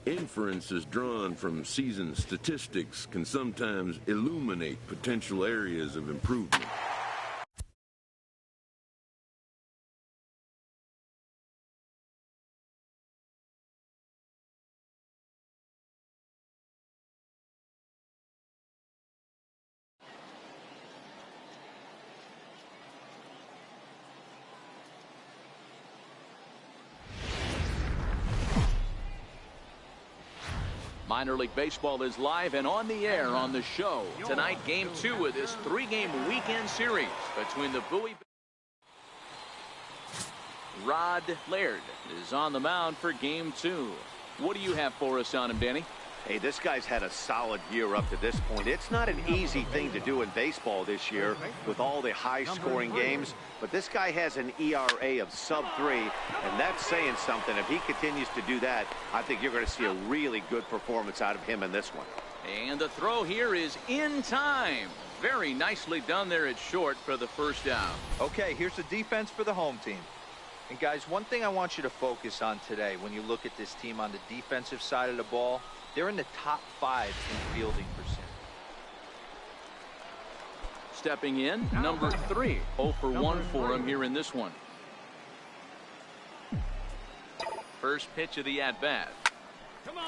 Inferences drawn from season statistics can sometimes illuminate potential areas of improvement. Minor League Baseball is live and on the air on the show. Tonight, Game 2 of this 3-game weekend series between the Bowie. Rod Laird is on the mound for Game 2. What do you have for us on him, Danny? Hey, this guy's had a solid year up to this point. It's not an easy thing to do in baseball this year with all the high-scoring games, but this guy has an ERA of sub-3, and that's saying something. If he continues to do that, I think you're going to see a really good performance out of him in this one. And the throw here is in time. Very nicely done there at short for the first down. Okay, here's the defense for the home team. And, guys, one thing I want you to focus on today when you look at this team on the defensive side of the ball, they're in the top 5 in fielding percentage. Stepping in, number 3. 0 for 1 for him here in this one. First pitch of the at-bat.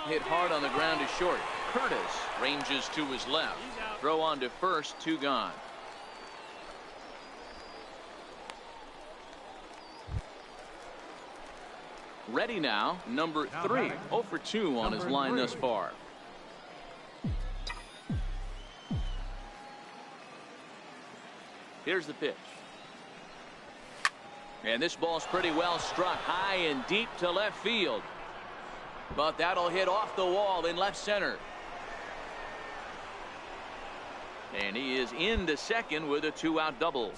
Hit hard on the ground to short. Curtis ranges to his left. Throw on to first, 2 gone. Ready now, number 3. 0 for 2 on his line thus far. Here's the pitch. And this ball's pretty well struck high and deep to left field. But that'll hit off the wall in left center. And he is into second with a 2-out double.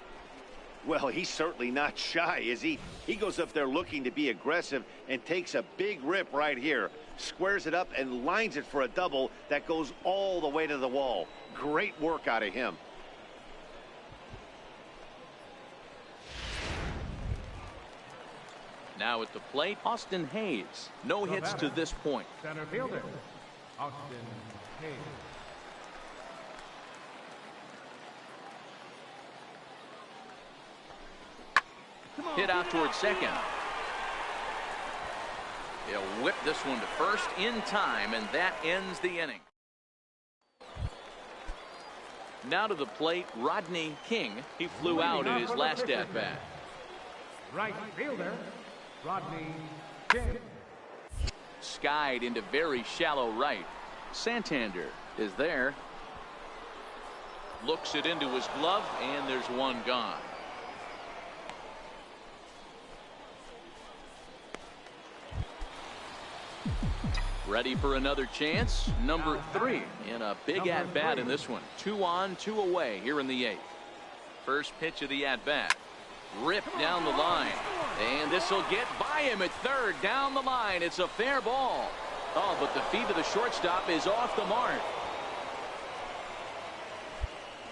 Well, he's certainly not shy, is he? He goes up there looking to be aggressive and takes a big rip right here. Squares it up and lines it for a double that goes all the way to the wall. Great work out of him. Now at the plate, Austin Hayes. No hits to this point. Center fielder, Austin Hayes. Hit out towards second. He'll whip this one to first in time, and that ends the inning. Now to the plate, Rodney King. He flew out in his last at-bat. Right fielder, Rodney King. Skied into very shallow right. Santander is there. Looks it into his glove, and there's one gone. Ready for another chance. Number 3 in a big at-bat in this one. 2 on, 2 away here in the 8th. First pitch of the at-bat. Ripped down the line. And this will get by him at third. Down the line. It's a fair ball. Oh, but the feet of the shortstop is off the mark.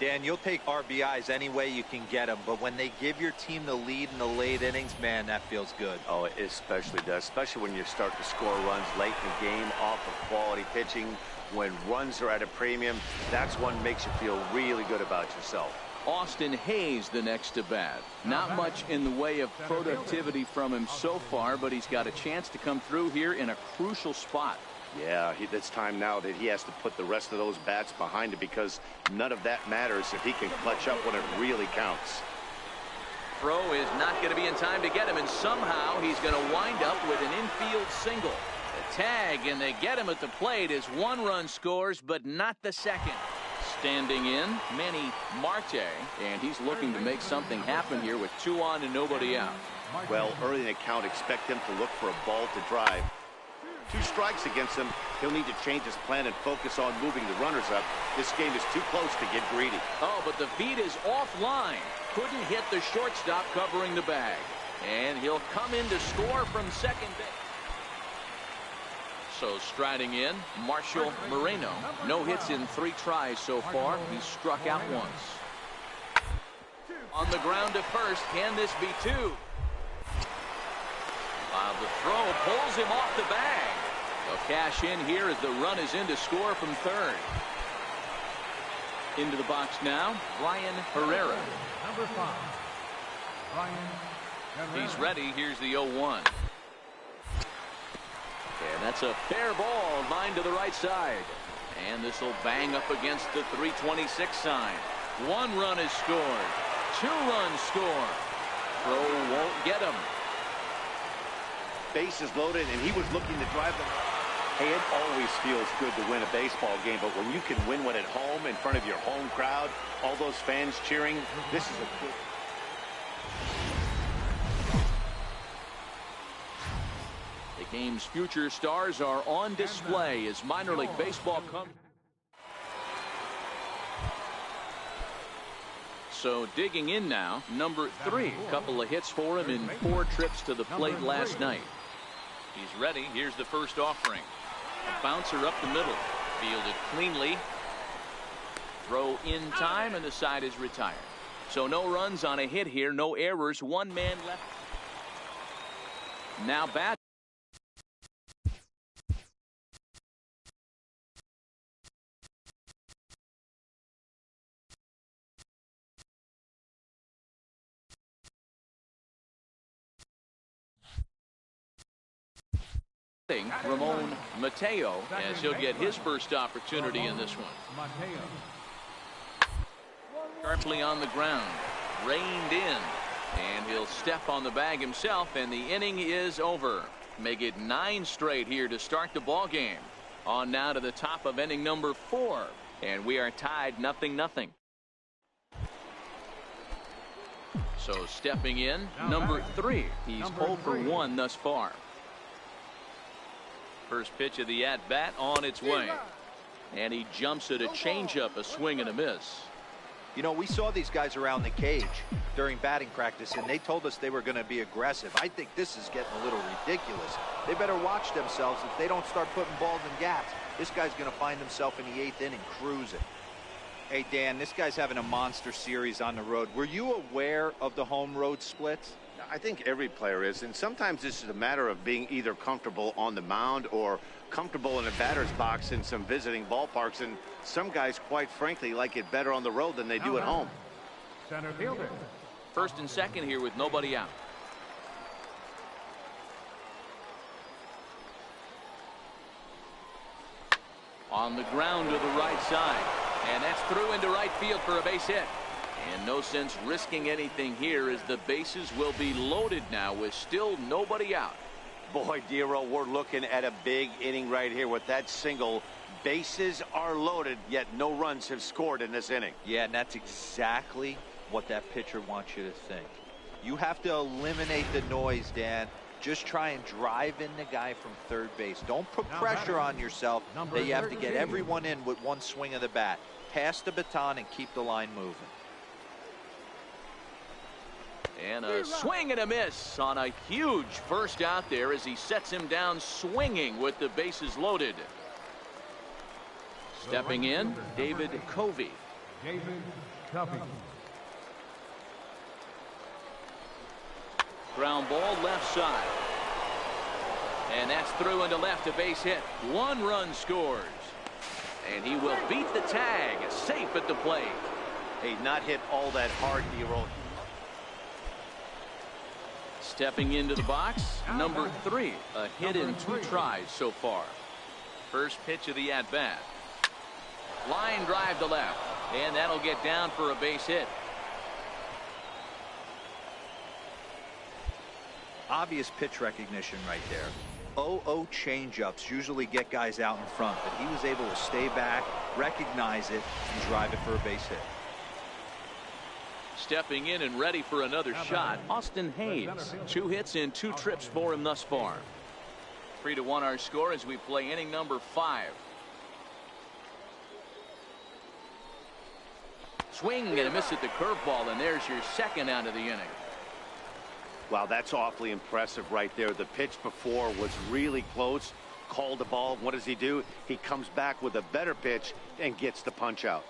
Dan, you'll take RBIs any way you can get them, but when they give your team the lead in the late innings, man, that feels good. Oh, it especially does, especially when you start to score runs late in the game off of quality pitching. When runs are at a premium, that's what makes you feel really good about yourself. Austin Hayes the next to bat. Not much in the way of productivity from him so far, but he's got a chance to come through here in a crucial spot. Yeah, it's time now that he has to put the rest of those bats behind it, because none of that matters if he can clutch up when it really counts. Throw is not going to be in time to get him, and somehow he's going to wind up with an infield single. The tag, and they get him at the plate as 1 run scores, but not the second. Standing in, Manny Marte, and he's looking to make something happen here with 2 on and nobody out. Well, early in the count, expect him to look for a ball to drive. 2 strikes against him. He'll need to change his plan and focus on moving the runners up. This game is too close to get greedy. Oh, but the feed is offline. Couldn't hit the shortstop covering the bag. And he'll come in to score from second base. So striding in, Marshall Moreno. No hits in 3 tries so far. He's struck out once. On the ground to first. Can this be 2? While the throw pulls him off the bag. They'll cash in here as the run is in to score from third. Into the box now, Brian Herrera. Number 5, Brian Herrera. He's ready. Here's the 0-1. And that's a fair ball, line to the right side. And this will bang up against the 326 sign. 1 run is scored. 2 runs score. Throw won't get him. Bases loaded, and he was looking to drive them. Hey, it always feels good to win a baseball game, but when you can win one at home in front of your home crowd, all those fans cheering, this is a good. The game's future stars are on display as minor league baseball comes. So digging in now, number 3. Couple of hits for him in 4 trips to the plate last night. He's ready. Here's the first offering. A bouncer up the middle. Fielded cleanly. Throw in time, and the side is retired. So no runs on a hit here. No errors. 1 man left. Now bat. Ramon Mateo, as he'll get his first opportunity in this one. Sharply on the ground, reined in, and he'll step on the bag himself, and the inning is over. Make it 9 straight here to start the ball game. On now to the top of inning number 4, and we are tied 0-0. So stepping in, number 3. He's 0 for 1 thus far. First pitch of the at-bat on its way. And he jumps at a changeup, a swing and a miss. You know, we saw these guys around the cage during batting practice, and they told us they were going to be aggressive. I think this is getting a little ridiculous. They better watch themselves if they don't start putting balls in gaps. This guy's going to find himself in the 8th inning cruising. Hey, Dan, this guy's having a monster series on the road. Were you aware of the home-road splits? I think every player is, and sometimes this is a matter of being either comfortable on the mound or comfortable in a batter's box in some visiting ballparks, and some guys, quite frankly, like it better on the road than they do at home. Center fielder. First and second here with nobody out. On the ground to the right side, and that's through into right field for a base hit. And no sense risking anything here as the bases will be loaded now with still nobody out. Boy, Dero, we're looking at a big inning right here with that single. Bases are loaded, yet no runs have scored in this inning. Yeah, and that's exactly what that pitcher wants you to think. You have to eliminate the noise, Dan. Just try and drive in the guy from third base. Don't put pressure on yourself that you have to get everyone in with one swing of the bat. Pass the baton and keep the line moving. And a swing and a miss on a huge first out there as he sets him down swinging with the bases loaded. Stepping in, David Covey. David Covey. Ground ball left side. And that's through into left, a base hit. 1 run scores. And he will beat the tag, safe at the plate. Hey, not hit all that hard, Dero. Stepping into the box, number 3. A hit in 2 tries so far. First pitch of the at-bat. Line drive to left, and that'll get down for a base hit. Obvious pitch recognition right there. 0-0 changeups usually get guys out in front, but he was able to stay back, recognize it, and drive it for a base hit. Stepping in and ready for another shot, Austin Hayes. 2 hits in 2 trips for him thus far. 3-1 our score as we play inning number 5. Swing and a miss at the curveball, and there's your second out of the inning. Wow, that's awfully impressive right there. The pitch before was really close. Called the ball. What does he do? He comes back with a better pitch and gets the punch out.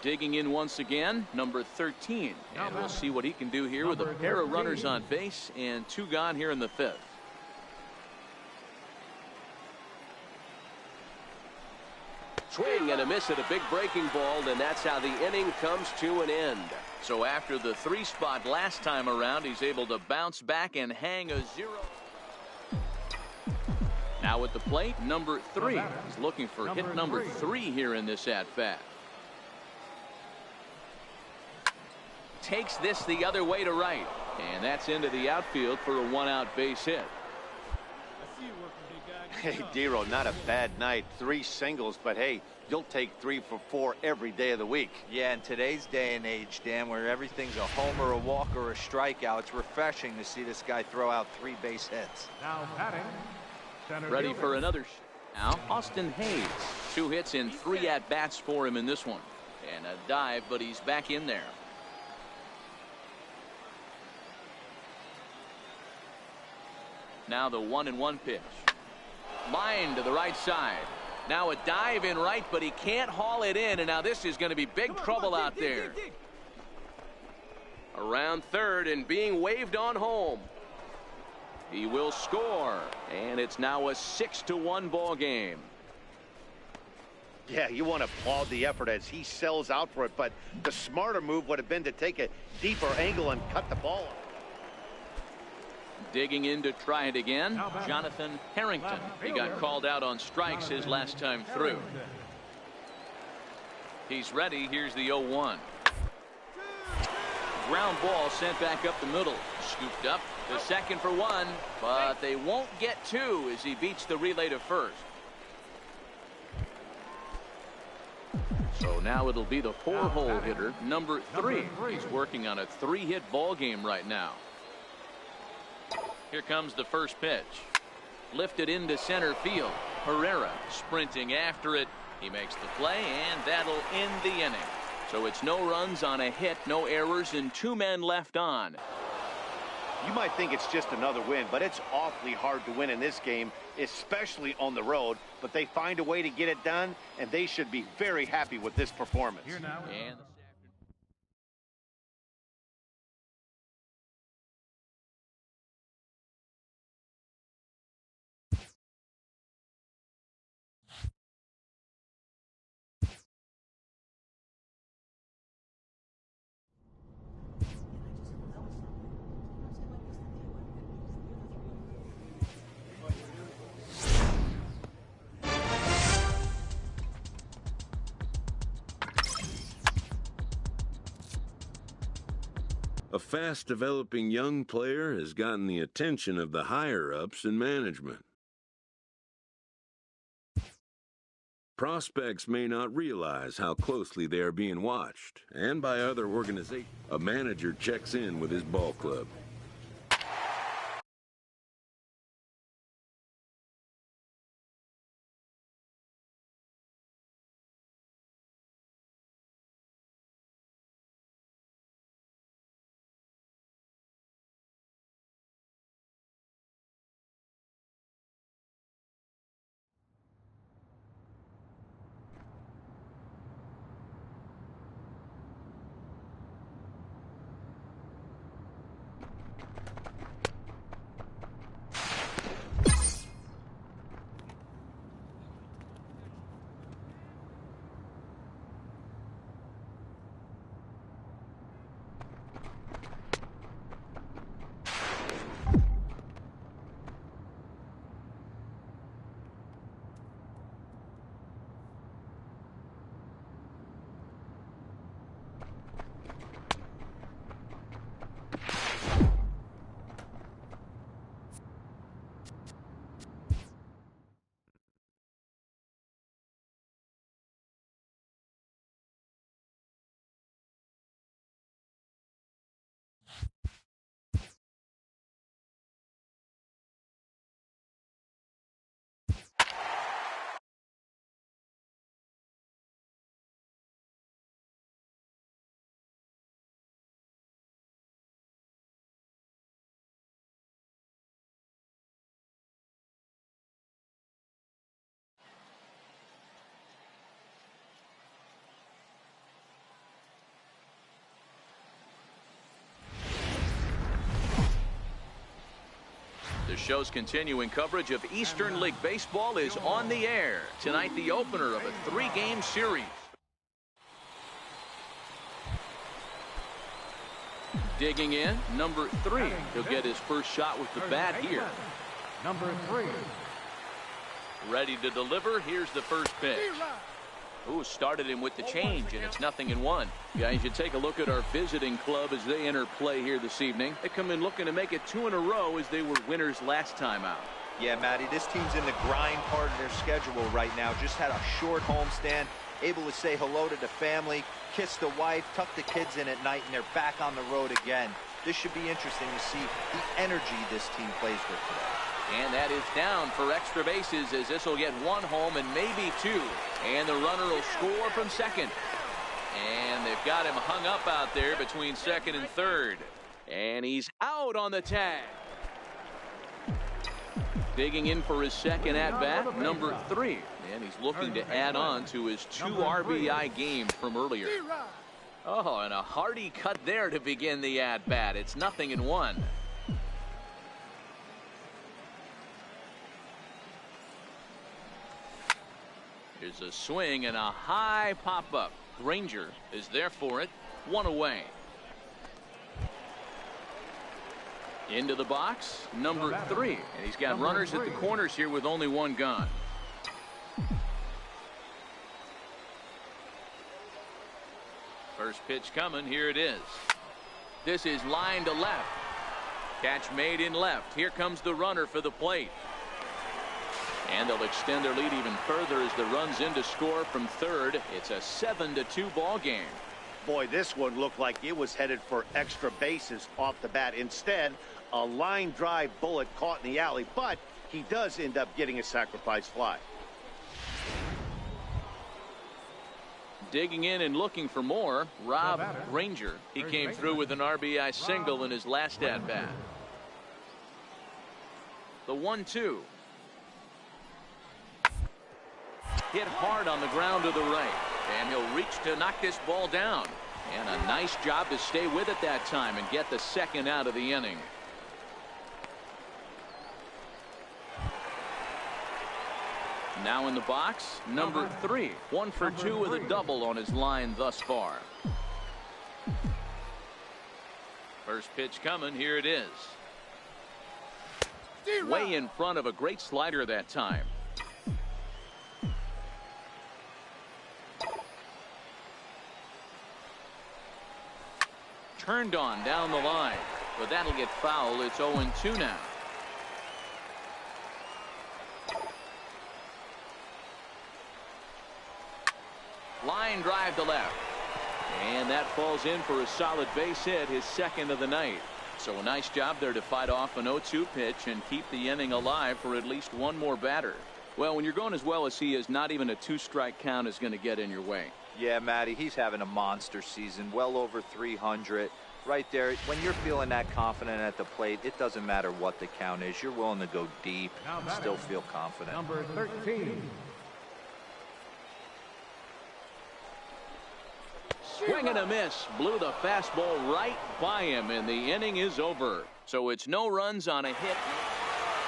Digging in once again, number 13. And we'll see what he can do here with a pair of runners on base and 2 gone here in the 5th. Swing and a miss at a big breaking ball, and that's how the inning comes to an end. So after the 3 spot last time around, he's able to bounce back and hang a 0. Now at the plate, number 3. He's looking for hit number 3 here in this at-bat. Takes this the other way to right, and that's into the outfield for a 1-out base hit. Hey, Dero, not a bad night. 3 singles, but hey, you'll take 3 for 4 every day of the week. Yeah, in today's day and age, Dan, where everything's a homer, a walk, or a strikeout, it's refreshing to see this guy throw out 3 base hits. Now batting, center Ready fielder. for another now, Austin Hayes. 2 hits in 3 at-bats for him in this one. And a dive, but he's back in there. Now the 1-1 pitch. Line to the right side. Now a dive in right, but he can't haul it in, and now this is going to be big trouble out there. Around third and being waved on home. He will score, and it's now a 6-1 ball game. Yeah, you want to applaud the effort as he sells out for it, but the smarter move would have been to take a deeper angle and cut the ball off. Digging in to try it again, Jonathan Harrington. He got called out on strikes his last time through. He's ready. Here's the 0-1. Ground ball sent back up the middle. Scooped up to second for 1, but they won't get 2 as he beats the relay to first. So now it'll be the 4-hole hitter, number 3. He's working on a 3-hit ball game right now. Here comes the first pitch. Lifted into center field. Herrera sprinting after it. He makes the play, and that'll end the inning. So it's no runs on a hit, no errors, and 2 men left on. You might think it's just another win, but it's awfully hard to win in this game, especially on the road. But they find a way to get it done, and they should be very happy with this performance. Here now. And A fast-developing young player has gotten the attention of the higher-ups in management. Prospects may not realize how closely they are being watched, and by other organizations. A manager checks in with his ball club. The show's continuing coverage of Eastern League Baseball is on the air. Tonight, the opener of a 3-game series. Digging in, number 3. He'll get his first shot with the bat here. Number 3. Ready to deliver. Here's the first pitch. Ooh, started him with the change, and it's 0-1. Guys, you take a look at our visiting club as they enter play here this evening. They come in looking to make it 2 in a row as they were winners last time out. Yeah, Matty, this team's in the grind part of their schedule right now. Just had a short homestand, able to say hello to the family, kiss the wife, tuck the kids in at night, and they're back on the road again. This should be interesting to see the energy this team plays with today. And that is down for extra bases as this will get 1 home and maybe 2. And the runner will score from second. And they've got him hung up out there between second and third. And he's out on the tag. Digging in for his second at-bat, number 3. And he's looking to add on to his 2 RBI game from earlier. Oh, and a hearty cut there to begin the at-bat. It's 0-1. Here's a swing and a high pop-up. Granger is there for it. 1 away. Into the box, number 3. And he's got runners at the corners here with only 1 gone. First pitch coming. Here it is. This is line to left. Catch made in left. Here comes the runner for the plate. And they'll extend their lead even further as the run's in to score from third. It's a 7-2 ball game. Boy, this one looked like it was headed for extra bases off the bat. Instead, a line drive bullet caught in the alley, but he does end up getting a sacrifice fly. Digging in and looking for more, Rob Granger. He came through with an RBI single in his last at-bat. The 1-2. Hit hard on the ground to the right. And he'll reach to knock this ball down. And a nice job to stay with it that time and get the second out of the inning. Now in the box, number 3. 1 for 2 with a double on his line thus far. First pitch coming. Here it is. Way in front of a great slider that time. Turned on down the line, but that'll get foul. It's 0-2 now. Line drive to left, and that falls in for a solid base hit, his second of the night. So a nice job there to fight off an 0-2 pitch and keep the inning alive for at least 1 more batter. Well, when you're going as well as he is, not even a 2-strike count is going to get in your way. Yeah, Matty, he's having a monster season, well over 300. Right there, when you're feeling that confident at the plate, it doesn't matter what the count is. You're willing to go deep and still feel confident. Number 13. Swing and a miss. Blew the fastball right by him, and the inning is over. So it's no runs on a hit.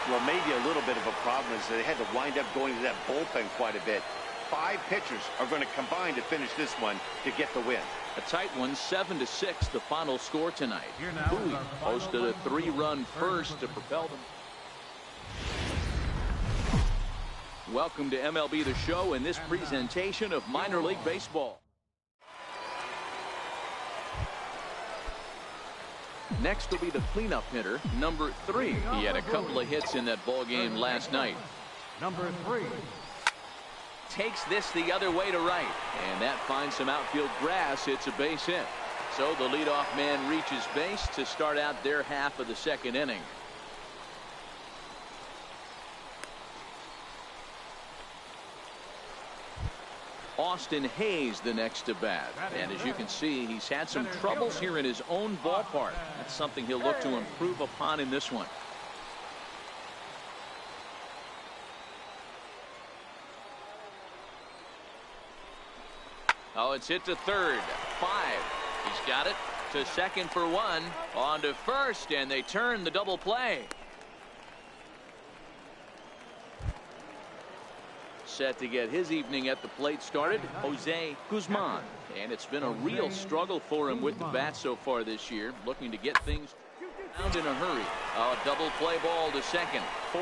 Well, maybe a little bit of a problem is that they had to wind up going to that bullpen quite a bit. 5 pitchers are going to combine to finish this one to get the win. A tight one, 7-6, the final score tonight. Bowie posted a 3-run first to propel them. Welcome to MLB The Show and this presentation of minor league baseball. Next will be the cleanup hitter, number 3. He had a couple of hits in that ball game last night. Number 3. Takes this the other way to right, and that finds some outfield grass. It's a base hit. So the leadoff man reaches base to start out their half of the second inning. Austin Hayes the next to bat, and as you can see, he's had some troubles here in his own ballpark. That's something he'll look to improve upon in this one. Oh, it's hit to third. 5. He's got it to second for 1. On to first, and they turn the double play. set to get his evening at the plate started, Jose Guzman. And it's been a real struggle for him with the bat so far this year, looking to get things out in a hurry. A double play ball to second. 4,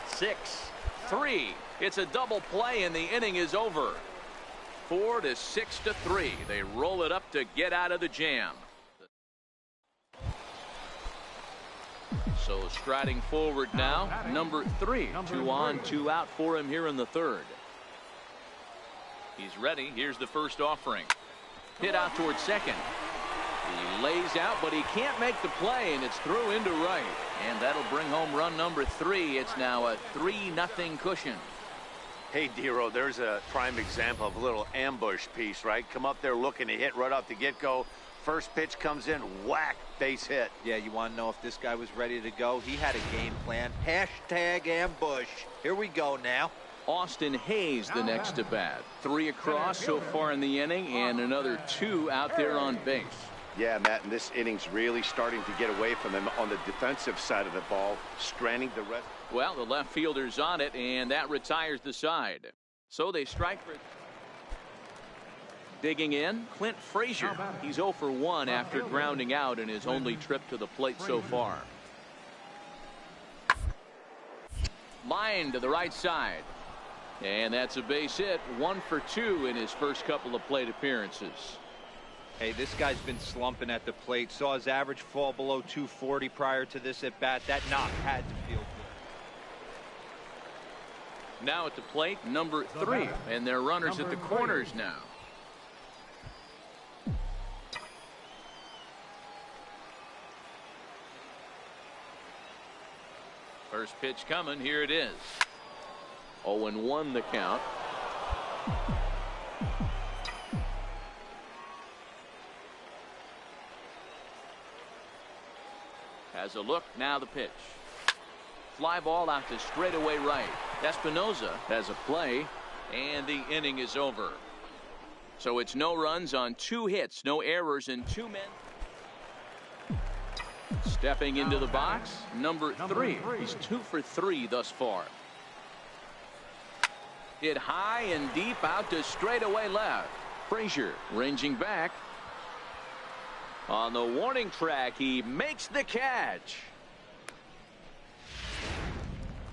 6, 3. It's a double play and the inning is over. 4 to 6 to 3. They roll it up to get out of the jam. So striding forward now, number 3. 2 on, 2 out for him here in the third. He's ready. Here's the first offering. Hit out towards second. He lays out, but he can't make the play, and it's through into right. And that'll bring home run number 3. It's now a 3-0 cushion. Hey, Dero, there's a prime example of a little ambush piece, right? Come up there looking to hit right off the get-go. First pitch comes in, whack, base hit. Yeah, you want to know if this guy was ready to go? He had a game plan. Hashtag ambush. Here we go now. Austin Hayes the next to bat. 3 across so far in the inning, and another 2 out there on base. Yeah, Matt, and this inning's really starting to get away from them on the defensive side of the ball, stranding the rest. Well, the left fielder's on it, and that retires the side. So they strike for... Digging in, Clint Frazier. He's 0 for 1 after grounding out in his only trip to the plate so far. Line to the right side. And that's a base hit. 1 for 2 in his first couple of plate appearances. Hey, this guy's been slumping at the plate. Saw his average fall below 240 prior to this at bat. That knock had to feel good. Now at the plate, number 3. And their runners at the corners now. First pitch coming. Here it is. 0-1 the count. Has a look. Now the pitch. Fly ball out to straightaway right. Espinoza has a play, and the inning is over. So it's no runs on 2 hits, no errors, and 2 men. Stepping into the box, number 3. He's 2 for 3 thus far. Hit high and deep out to straightaway left. Frazier ranging back. On the warning track, he makes the catch.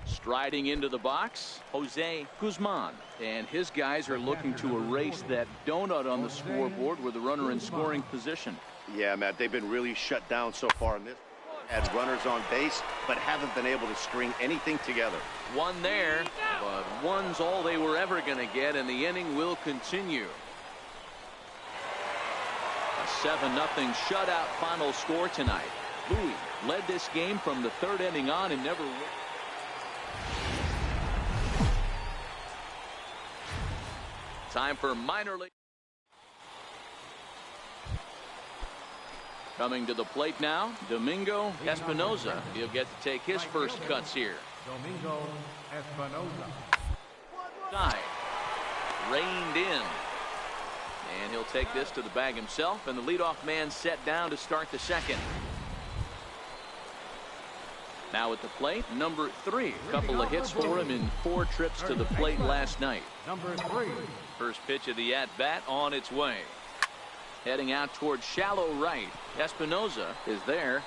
Striding into the box, Jose Guzman. And his guys are looking to erase that donut on the scoreboard with the runner in scoring position. Yeah, Matt, they've been really shut down so far in this. Had runners on base, but haven't been able to string anything together. 1 there, but 1's all they were ever going to get, and the inning will continue. A 7-0 shutout final score tonight. Bowie led this game from the 3rd inning on and never won. Time for minor league. Coming to the plate now, Domingo Espinoza. He'll get to take his first cuts here. Domingo Espinoza. Side. Reined in. And he'll take this to the bag himself, and the leadoff man set down to start the second. Now at the plate, number 3. Couple of hits for him in 4 trips to the plate last night. Number 3. First pitch of the at-bat on its way. Heading out towards shallow right. Espinoza is there.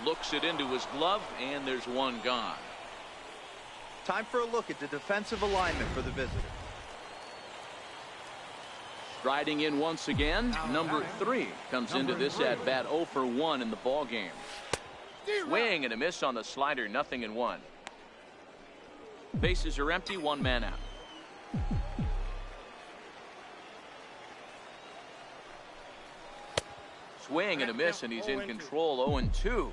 Looks it into his glove, and there's 1 gone. Time for a look at the defensive alignment for the visitor. Striding in once again, number 3 comes into this at-bat 0 for 1 in the ball game. Swing and a miss on the slider, 0-1. Bases are empty, 1 man out. Swing and a miss, and he's in control, 0-2.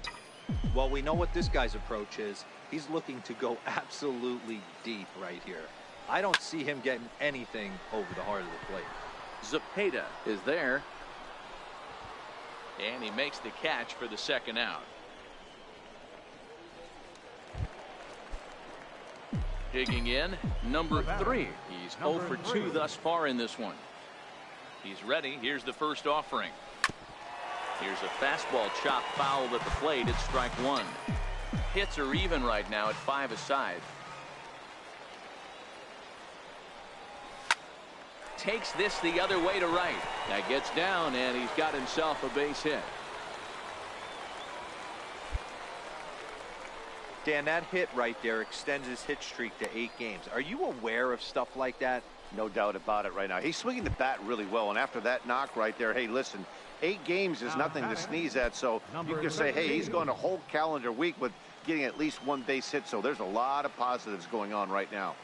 Well, we know what this guy's approach is. He's looking to go absolutely deep right here. I don't see him getting anything over the heart of the plate. Zepeda is there. And he makes the catch for the second out. Digging in, number 3. He's 0 for 2 thus far in this one. He's ready. Here's the first offering. Here's a fastball chopped foul at the plate. It's strike 1. Hits are even right now at 5 aside. takes this the other way to right. That gets down, and he's got himself a base hit. Dan, that hit right there extends his hit streak to 8 games. Are you aware of stuff like that? No doubt about it right now. He's swinging the bat really well, and after that knock right there, hey, listen, 8 games is nothing to sneeze at, so you can say, hey, he's going a whole calendar week with getting at least 1 base hit, so there's a lot of positives going on right now.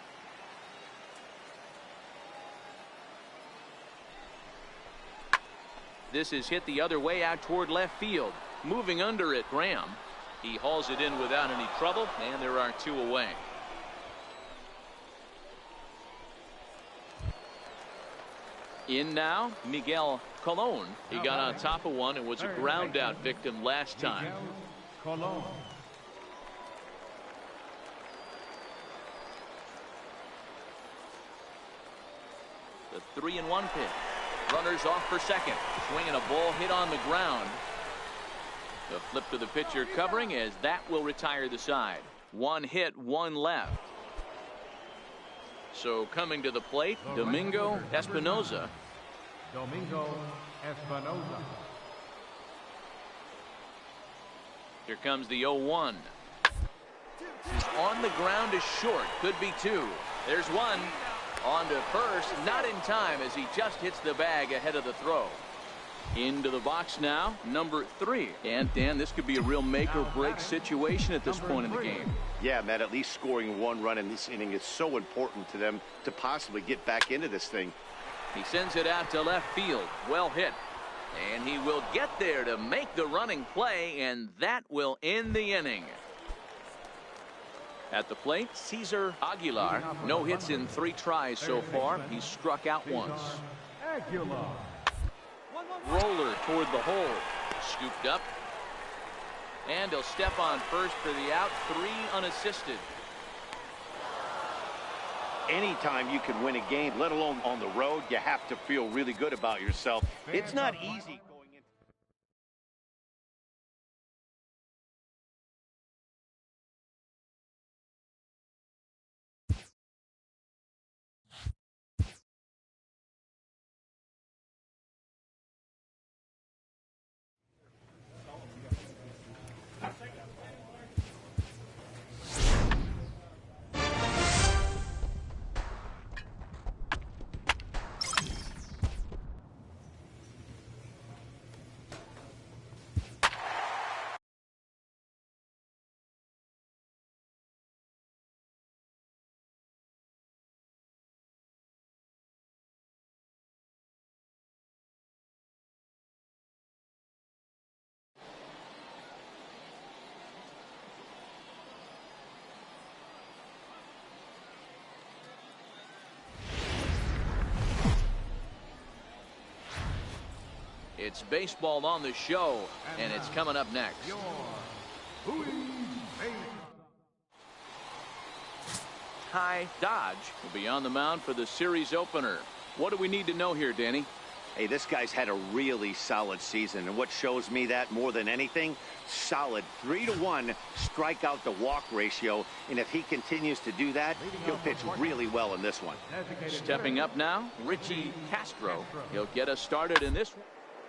This is hit the other way out toward left field. Moving under it, Graham. He hauls it in without any trouble, and there are 2 away. In now, Miguel Colon. He got on top of one and was a ground out victim last time. Colon. The 3-1 pitch. Runners off for second. Swinging a ball hit on the ground. The flip to the pitcher covering as that will retire the side. 1 hit, 1 left. So coming to the plate, Domingo Espinoza. Domingo Espinoza. Here comes the 0-1. He's on the ground is short. Could be 2. There's 1. On to first. Not in time as he just hits the bag ahead of the throw. Into the box now, number 3. And Dan, this could be a real make or break situation at this point in the game. Yeah, Matt, at least scoring 1 run in this inning is so important to them to possibly get back into this thing. He sends it out to left field. Well hit. And he will get there to make the running play, and that will end the inning. At the plate, Cesar Aguilar. No hits in 3 tries so far. He's struck out once. Aguilar. Roller toward the hole. Scooped up. And he'll step on first for the out. 3 unassisted. Anytime you can win a game, let alone on the road, you have to feel really good about yourself. It's not easy going in. It's baseball on the show, and it's coming up next. Ty Dodge will be on the mound for the series opener. What do we need to know here, Danny? Hey, this guy's had a really solid season, and what shows me that more than anything, solid 3-to-1 strikeout to walk ratio, and if he continues to do that, he'll pitch really well in this one. Stepping up now, Richie Castro. He'll get us started in this one.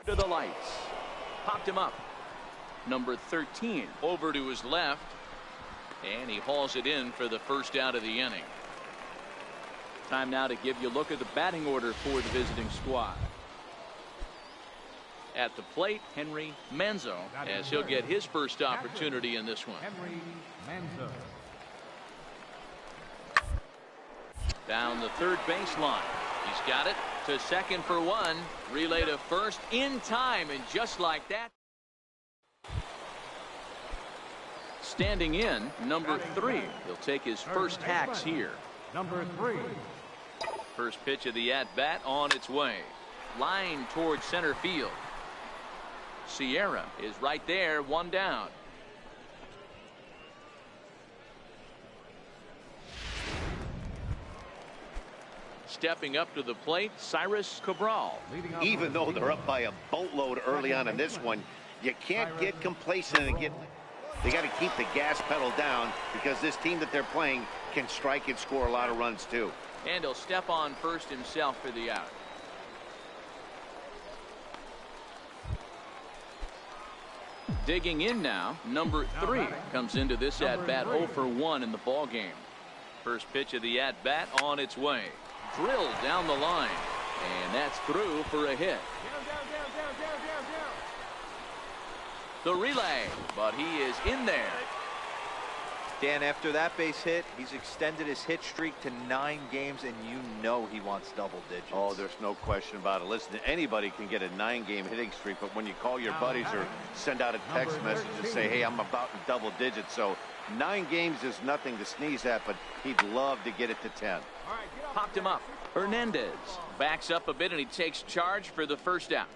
To the lights. Popped him up. Number 13 over to his left, and he hauls it in for the first out of the inning. Time now to give you a look at the batting order for the visiting squad. At the plate, Henry Manzo, as he'll get his first opportunity in this one. Henry Manzo. Down the third baseline. He's got it to second for 1. Relay to first in time, and just like that. Standing in, number 3. He'll take his first hacks here. Number 3. First pitch of the at-bat on its way. Line towards center field. Sierra is right there, 1 down. Stepping up to the plate, Cyrus Cabral. Even though they're up by a boatload early on in this one, you can't get complacent and they got to keep the gas pedal down, because this team that they're playing can strike and score a lot of runs too. And he'll step on first himself for the out. Digging in now, number 3 comes into this at-bat 0 for 1 in the ball game. First pitch of the at-bat on its way. Drilled down the line, and that's through for a hit. The relay, but he is in there. Dan, after that base hit, he's extended his hit streak to 9 games, and you know he wants double digits. Oh, there's no question about it. Listen, anybody can get a 9-game hitting streak, but when you call your buddies or send out a text message and say, hey, I'm about in double digits, so 9 games is nothing to sneeze at, but he'd love to get it to 10. Popped him up. Hernandez backs up a bit, and he takes charge for the first out.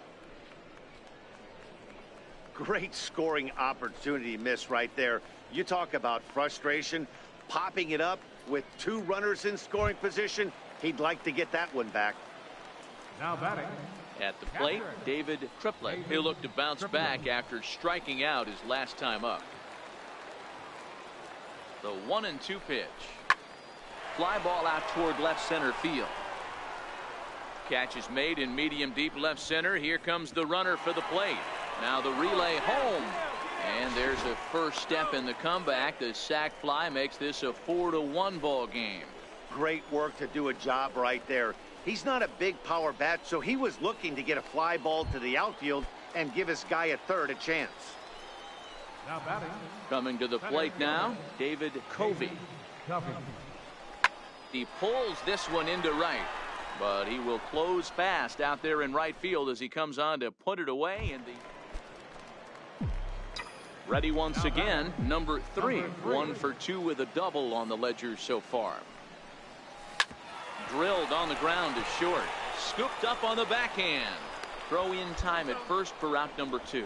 Great scoring opportunity miss right there. You talk about frustration, popping it up with 2 runners in scoring position. He'd like to get that one back. Now batting. At the plate, David Triplett. He'll look to bounce back after striking out his last time up. The 1-2 pitch. Fly ball out toward left center field. Catch is made in medium deep left center. Here comes the runner for the plate. Now the relay home. And there's a first step in the comeback. The sac fly makes this a 4-1 ball game. Great work to do a job right there. He's not a big power bat, so he was looking to get a fly ball to the outfield and give his guy at third a chance. Now batting. Coming to the plate now, David Covey. He pulls this one into right, but he will close fast out there in right field as he comes on to put it away. And the ready once again, number 3. 1 for 2 with a double on the ledger so far. Drilled on the ground to short. Scooped up on the backhand. Throw in time at first for out number 2.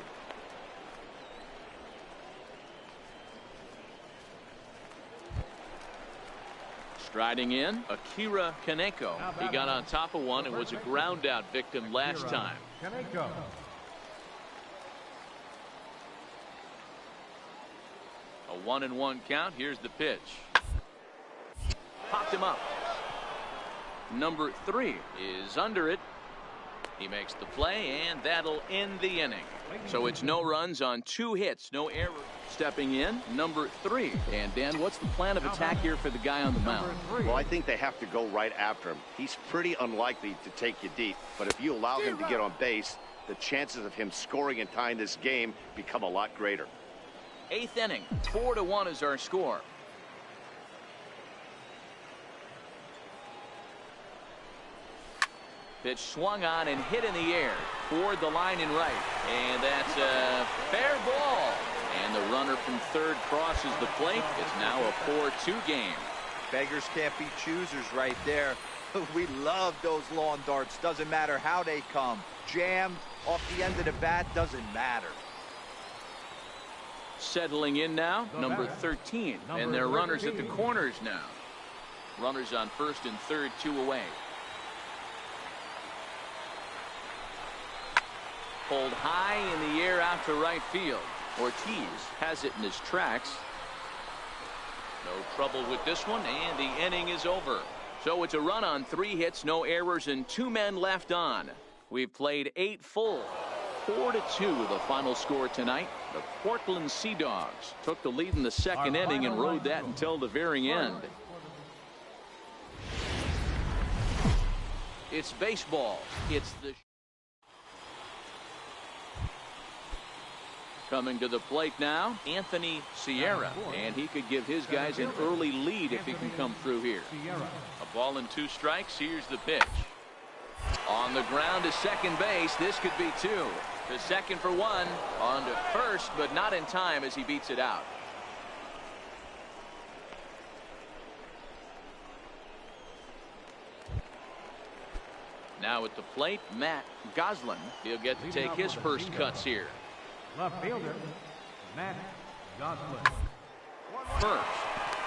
Striding in, Akira Kaneko. He got on top of one and was a ground out victim last time. Kaneko. A 1-1 count. Here's the pitch. Popped him up. Number 3 is under it. He makes the play, and that'll end the inning. So it's no runs on 2 hits, no errors. Stepping in, number 3. And Dan, what's the plan of attack here for the guy on the mound? Well, I think they have to go right after him. He's pretty unlikely to take you deep, but if you allow him to get on base, the chances of him scoring and tying this game become a lot greater. 8th inning, 4-1 is our score. Pitch swung on and hit in the air toward the line and right, and that's a fair ball. And the runner from third crosses the plate. It's now a 4-2 game. Beggars can't be choosers right there. We love those lawn darts. Doesn't matter how they come. Jammed off the end of the bat, doesn't matter. Settling in now, number 13. And they're runners at the corners now. Runners on first and third, 2 away. Pulled high in the air out to right field. Ortiz has it in his tracks. No trouble with this one, and the inning is over. So it's a run on 3 hits, no errors, and 2 men left on. We've played 8 full. 4-2 the final score tonight. The Portland Sea Dogs took the lead in the second inning and rode that until the very end. It's baseball. It's the coming to the plate now, Anthony Sierra, and he could give his guys an early lead if he can come through here. A ball and 2 strikes. Here's the pitch. On the ground to second base. This could be 2. To second for 1. On to first, but not in time as he beats it out. Now at the plate, Matt Goslin. He'll get to take his first cuts here. Left fielder, Matt Goslin. First,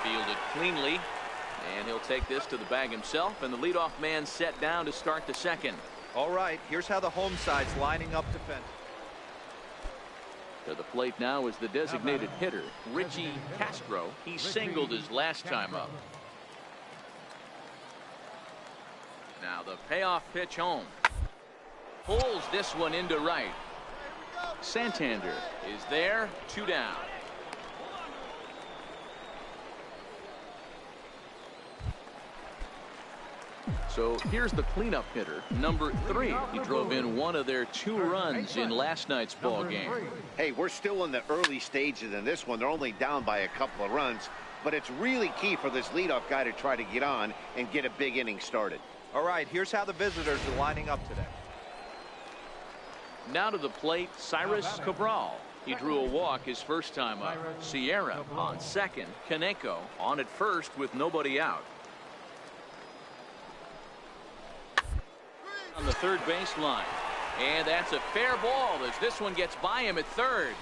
fielded cleanly, and he'll take this to the bag himself, and the leadoff man set down to start the second. All right, here's how the home side's lining up defense. To the plate now is the designated hitter, Richie Castro. He singled his last time up. Now the payoff pitch home. Pulls this one into right. Santander is there. 2 down. So here's the cleanup hitter, number 3. He drove in one of their 2 runs in last night's ball game. Hey, we're still in the early stages in this one. They're only down by a couple of runs, but it's really key for this leadoff guy to try to get on and get a big inning started. All right, here's how the visitors are lining up today. Now to the plate, Cyrus Cabral. He drew a walk his first time up. Sierra on second. Kaneko on at first with nobody out. On the third baseline. And that's a fair ball as this one gets by him at third.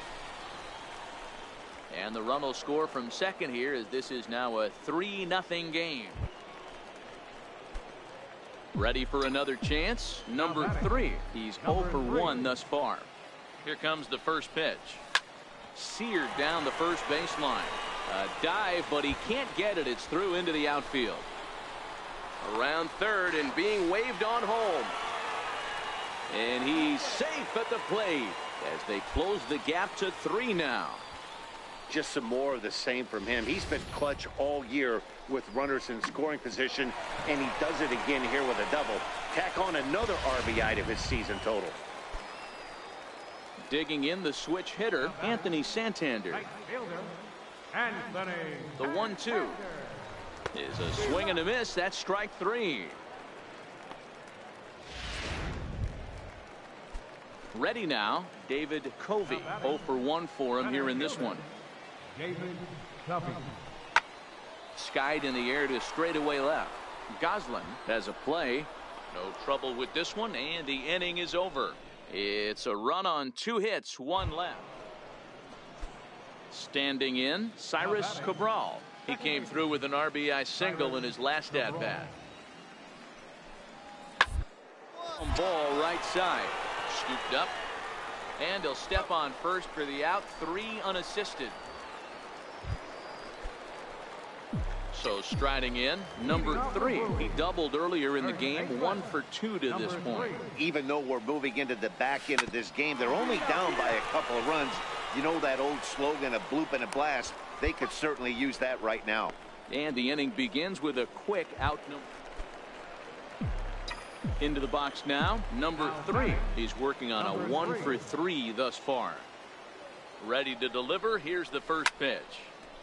And the run will score from second here as this is now a 3-0 game. Ready for another chance. Number 3. He's 0 for 1 thus far. Here comes the first pitch. Seared down the first baseline. A dive, but he can't get it. It's through into the outfield. Around third and being waved on home. And he's safe at the plate as they close the gap to 3 now. Just some more of the same from him. He's been clutch all year with runners in scoring position, and he does it again here with a double. Tack on another RBI to his season total. Digging in the switch hitter, Anthony Santander. The 1-2 is a swing and a miss. That's strike 3. Ready now, David Covey. 0 for 1 for him here in this one. David Covey. Skied in the air to straightaway left. Goslin has a play. No trouble with this one, and the inning is over. It's a run on 2 hits, 1 left. Standing in, Cyrus Cabral. He came through with an RBI single in his last at-bat. Ball right side. Scooped up. And he'll step on first for the out. 3 unassisted. So striding in, number 3. He doubled earlier in the game. 1 for 2 to this point. Even though we're moving into the back end of this game, they're only down by a couple of runs. You know that old slogan, a bloop and a blast. They could certainly use that right now. And the inning begins with a quick out. Into the box now, number 3. He's working on a 1 for 3 thus far. Ready to deliver. Here's the first pitch.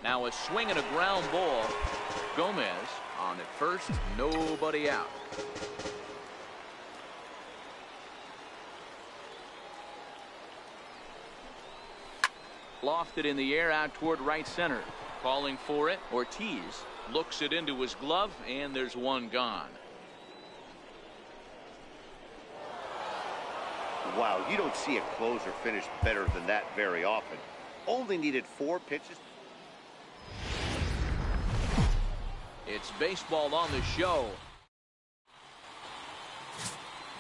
Now a swing and a ground ball. Gomez on at first, nobody out. Lofted in the air out toward right center. Calling for it, Ortiz looks it into his glove, and there's 1 gone. Wow, you don't see a closer finish better than that very often. Only needed 4 pitches. It's baseball on the show.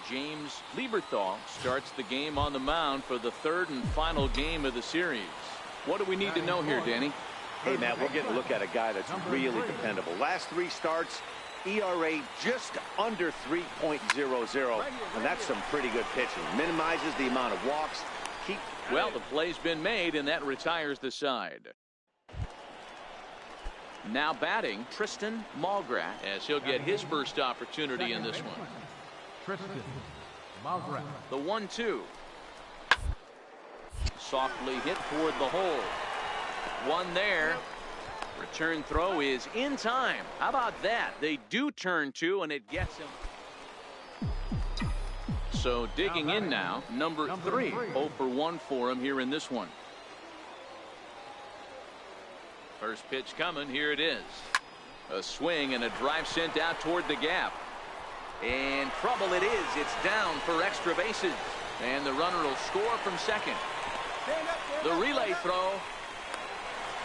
James Lieberthal starts the game on the mound for the 3rd and final game of the series. What do we need to know here, Danny? Hey, Matt, we're getting a look at a guy that's really dependable. Last 3 starts, ERA just under 3.00, and that's some pretty good pitching. Minimizes the amount of walks. Well, the play's been made, and that retires the side. Now batting, Tristan Malgrat, as he'll get his first opportunity in this one. Tristan Malgrat. The 1-2. Softly hit toward the hole. 1 there. Return throw is in time. How about that? They do turn 2, and it gets him. So digging in now, number 3. 0 for 1 for him here in this one. First pitch coming. Here it is. A swing and a drive sent out toward the gap. And trouble it is. It's down for extra bases. And the runner will score from second. The relay throw.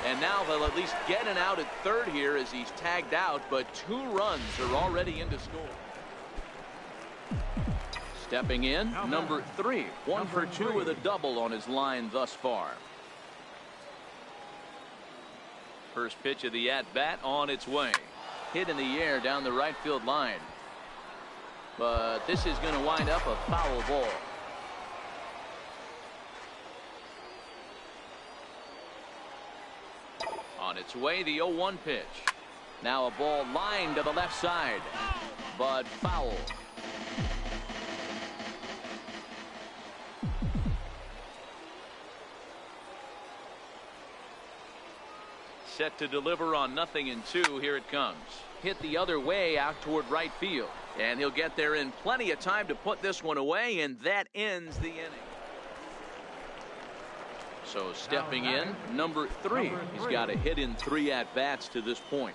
And now they'll at least get an out at third here as he's tagged out. But 2 runs are already in to score. Stepping in, number 3. 1 for 2 with a double on his line thus far. First pitch of the at-bat on its way. Hit in the air down the right field line. But this is going to wind up a foul ball. On its way, the 0-1 pitch. Now a ball lined to the left side, but foul. Set to deliver on 0-2. Here it comes. Hit the other way out toward right field. And he'll get there in plenty of time to put this one away, and that ends the inning. So stepping in, number 3. He's got a hit in 3 at-bats to this point.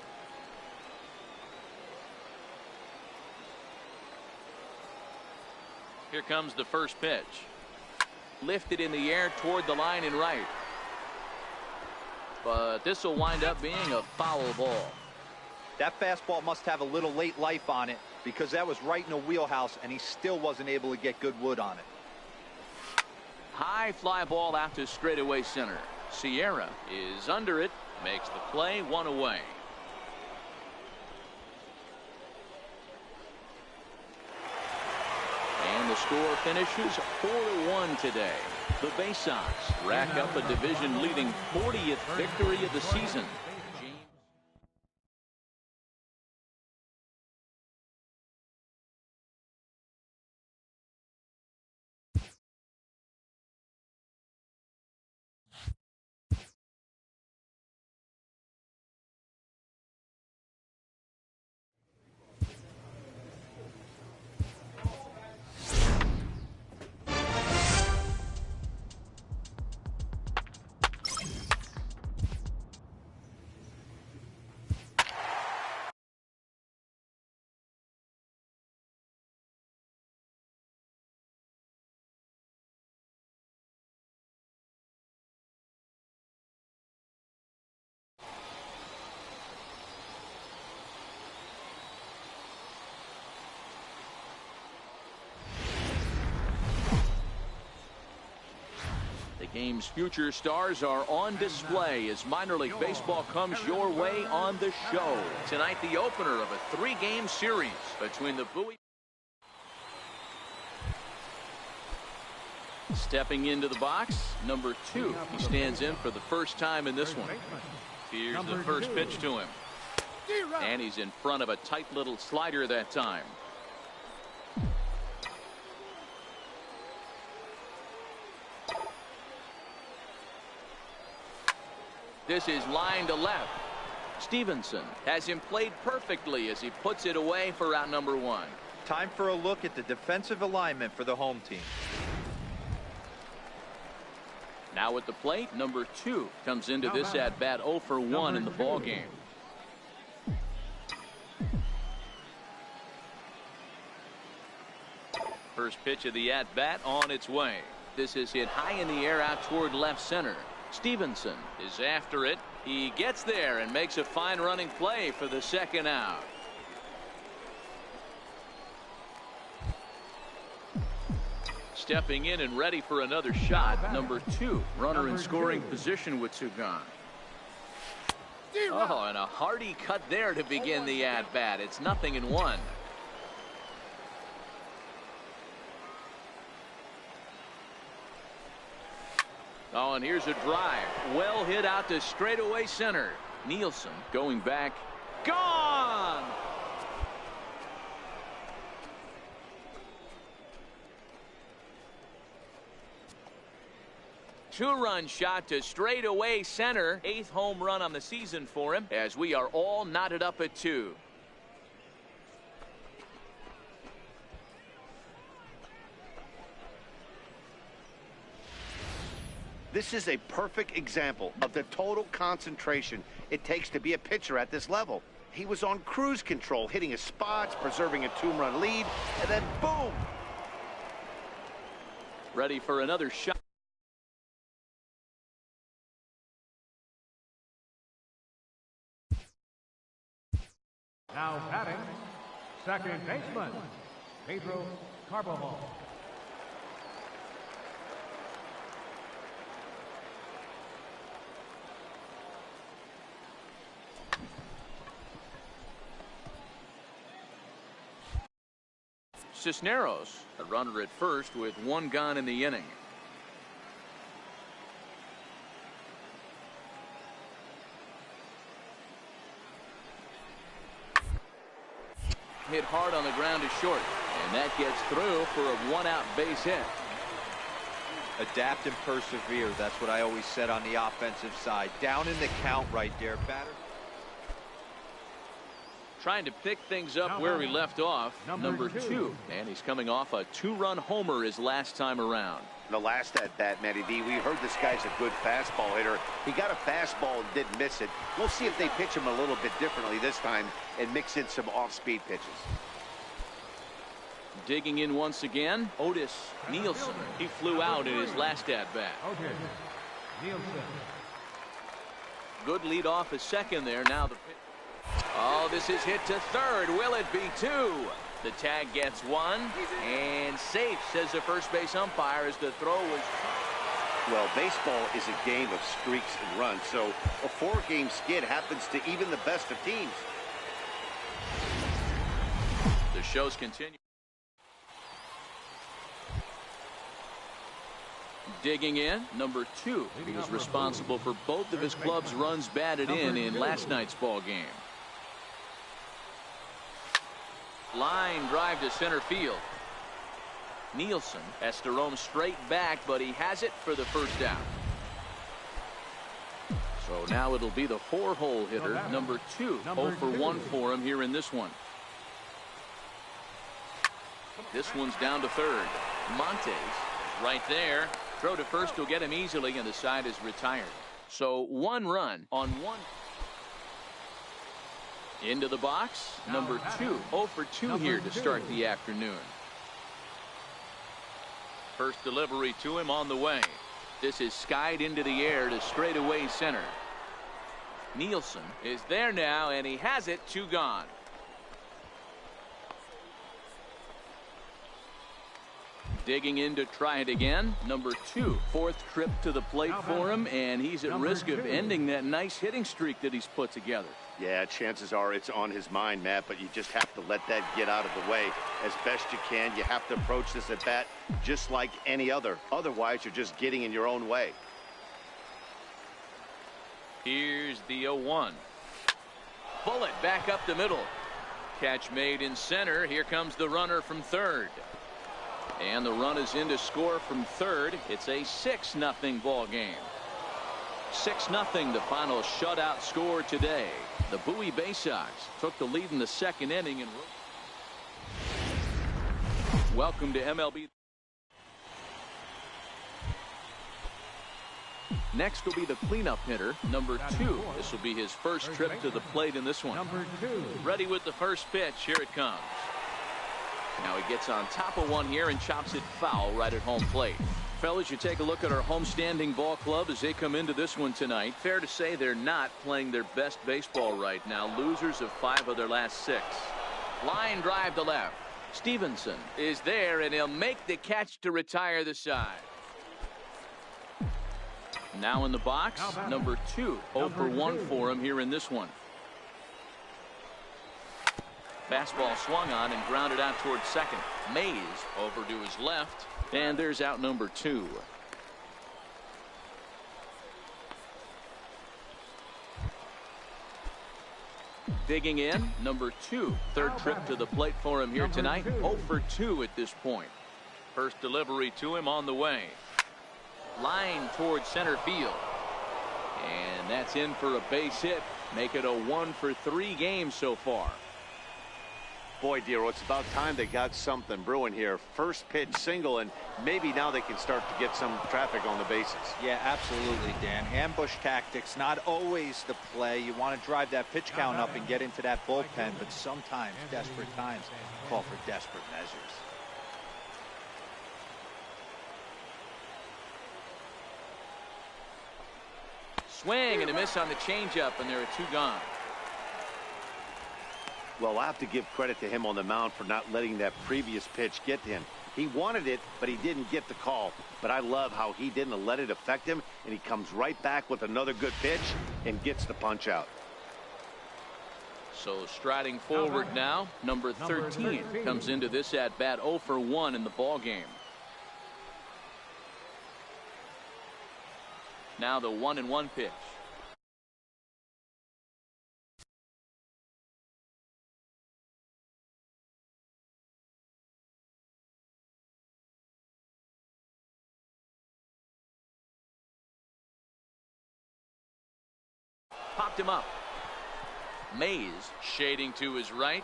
Here comes the first pitch. Lifted in the air toward the line and right. But this will wind up being a foul ball. That fastball must have a little late life on it, because that was right in the wheelhouse, and he still wasn't able to get good wood on it. High fly ball out to straightaway center. Sierra is under it, makes the play, 1 away. And the score finishes 4-1 today. The Bay Sox rack up a division-leading 40th victory of the season. The game's future stars are on display as minor league baseball comes your way on the show. Tonight, the opener of a 3-game series between the Bowie. Stepping into the box, number 2. He stands in for the first time in this one. Here's the first pitch to him. And he's in front of a tight little slider that time. This is line to left. Stevenson has him played perfectly as he puts it away for out number 1. Time for a look at the defensive alignment for the home team. Now at the plate, number 2 comes into this at bat 0 for 1 in the ball game. First pitch of the at bat on its way. This is hit high in the air out toward left center. Stevenson is after it. He gets there and makes a fine running play for the second out. Stepping in and ready for another shot, number 2, runner in scoring position with Sugan. Oh, and a hearty cut there to begin the at bat. It's 0-1. Oh, and here's a drive. Well hit out to straightaway center. Nielsen going back. Gone! Two-run shot to straightaway center. 8th home run on the season for him as we are all knotted up at 2. This is a perfect example of the total concentration it takes to be a pitcher at this level. He was on cruise control, hitting his spots, preserving a 2-run lead, and then boom! Ready for another shot. Now batting, second baseman, Pedro Carbajal. Cisneros, a runner at first with 1 gone in the inning. hit hard on the ground to short. And that gets through for a one-out base hit. Adapt and persevere. That's what I always said on the offensive side. Down in the count right there. Batter trying to pick things up where we left off. Number two. And he's coming off a two-run homer his last time around. The last at bat, Matty D, we heard this guy's a good fastball hitter. He got a fastball and didn't miss it. We'll see if they pitch him a little bit differently this time and mix in some off-speed pitches. Digging in once again, Otis Nielsen. He flew out in his last at-bat. Good lead off a second there. Now the pitch. Oh, this is hit to third. Will it be two? The tag gets one and safe, says the first base umpire, as the throw was. Well, baseball is a game of streaks and runs, so a four-game skid happens to even the best of teams. The shows continue. Digging in, number two. He was responsible for both of his club's runs batted in last night's ball game. Line drive to center field. Nielsen has to roam straight back, but he has it for the first out. So now it'll be the four-hole hitter, number two. 0 for 1 for him here in this one. This one's down to third. Montes is right there. Throw to first will get him easily, and the side is retired. So one run on one. Into the box, number two. 0 for 2 here to start the afternoon. First delivery to him on the way. This is skied into the air to straightaway center. Nielsen is there now, and he has it. 2 gone. Digging in to try it again. Number two. 4th trip to the plate for him, and he's at risk of ending that nice hitting streak that he's put together. Yeah, chances are it's on his mind, Matt, but you just have to let that get out of the way as best you can. You have to approach this at bat just like any other. Otherwise, you're just getting in your own way. Here's the 0-1. Bullet back up the middle. Catch made in center. Here comes the runner from third. And the run is in to score from third. It's a 6-0 ball game. 6-0 the final shutout score today. The Bowie Bay Sox took the lead in the second inning. And welcome to MLB. Next will be the cleanup hitter, number two. This will be his first trip to the plate in this one. Ready with the first pitch. Here it comes. Now he gets on top of one here and chops it foul right at home plate. Fellas, you take a look at our homestanding ball club as they come into this one tonight. Fair to say they're not playing their best baseball right now. Losers of 5 of their last 6. Line drive to left. Stevenson is there, and he'll make the catch to retire the side. Now in the box, number two. 0 for 1 for him here in this one. Fastball swung on and grounded out towards second. Mays over to his left, and there's out number 2. Digging in, number 2. 3rd trip to the plate for him here tonight. 0 for 2 at this point. First delivery to him on the way. Line towards center field. And that's in for a base hit. Make it a 1 for 3 game so far. Boy, Dero, it's about time they got something brewing here. First pitch single, and maybe now they can start to get some traffic on the bases. Yeah, absolutely, Dan. Ambush tactics, not always the play. You want to drive that pitch count up and get into that bullpen, but sometimes, desperate times, call for desperate measures. Swing and a miss on the changeup, and there are 2 gone. Well, I have to give credit to him on the mound for not letting that previous pitch get to him. He wanted it, but he didn't get the call. But I love how he didn't let it affect him, and he comes right back with another good pitch and gets the punch out. So striding forward now, number 13 comes into this at bat. 0 for 1 in the ball game. Now the 1-1 pitch. Popped him up. Mays shading to his right.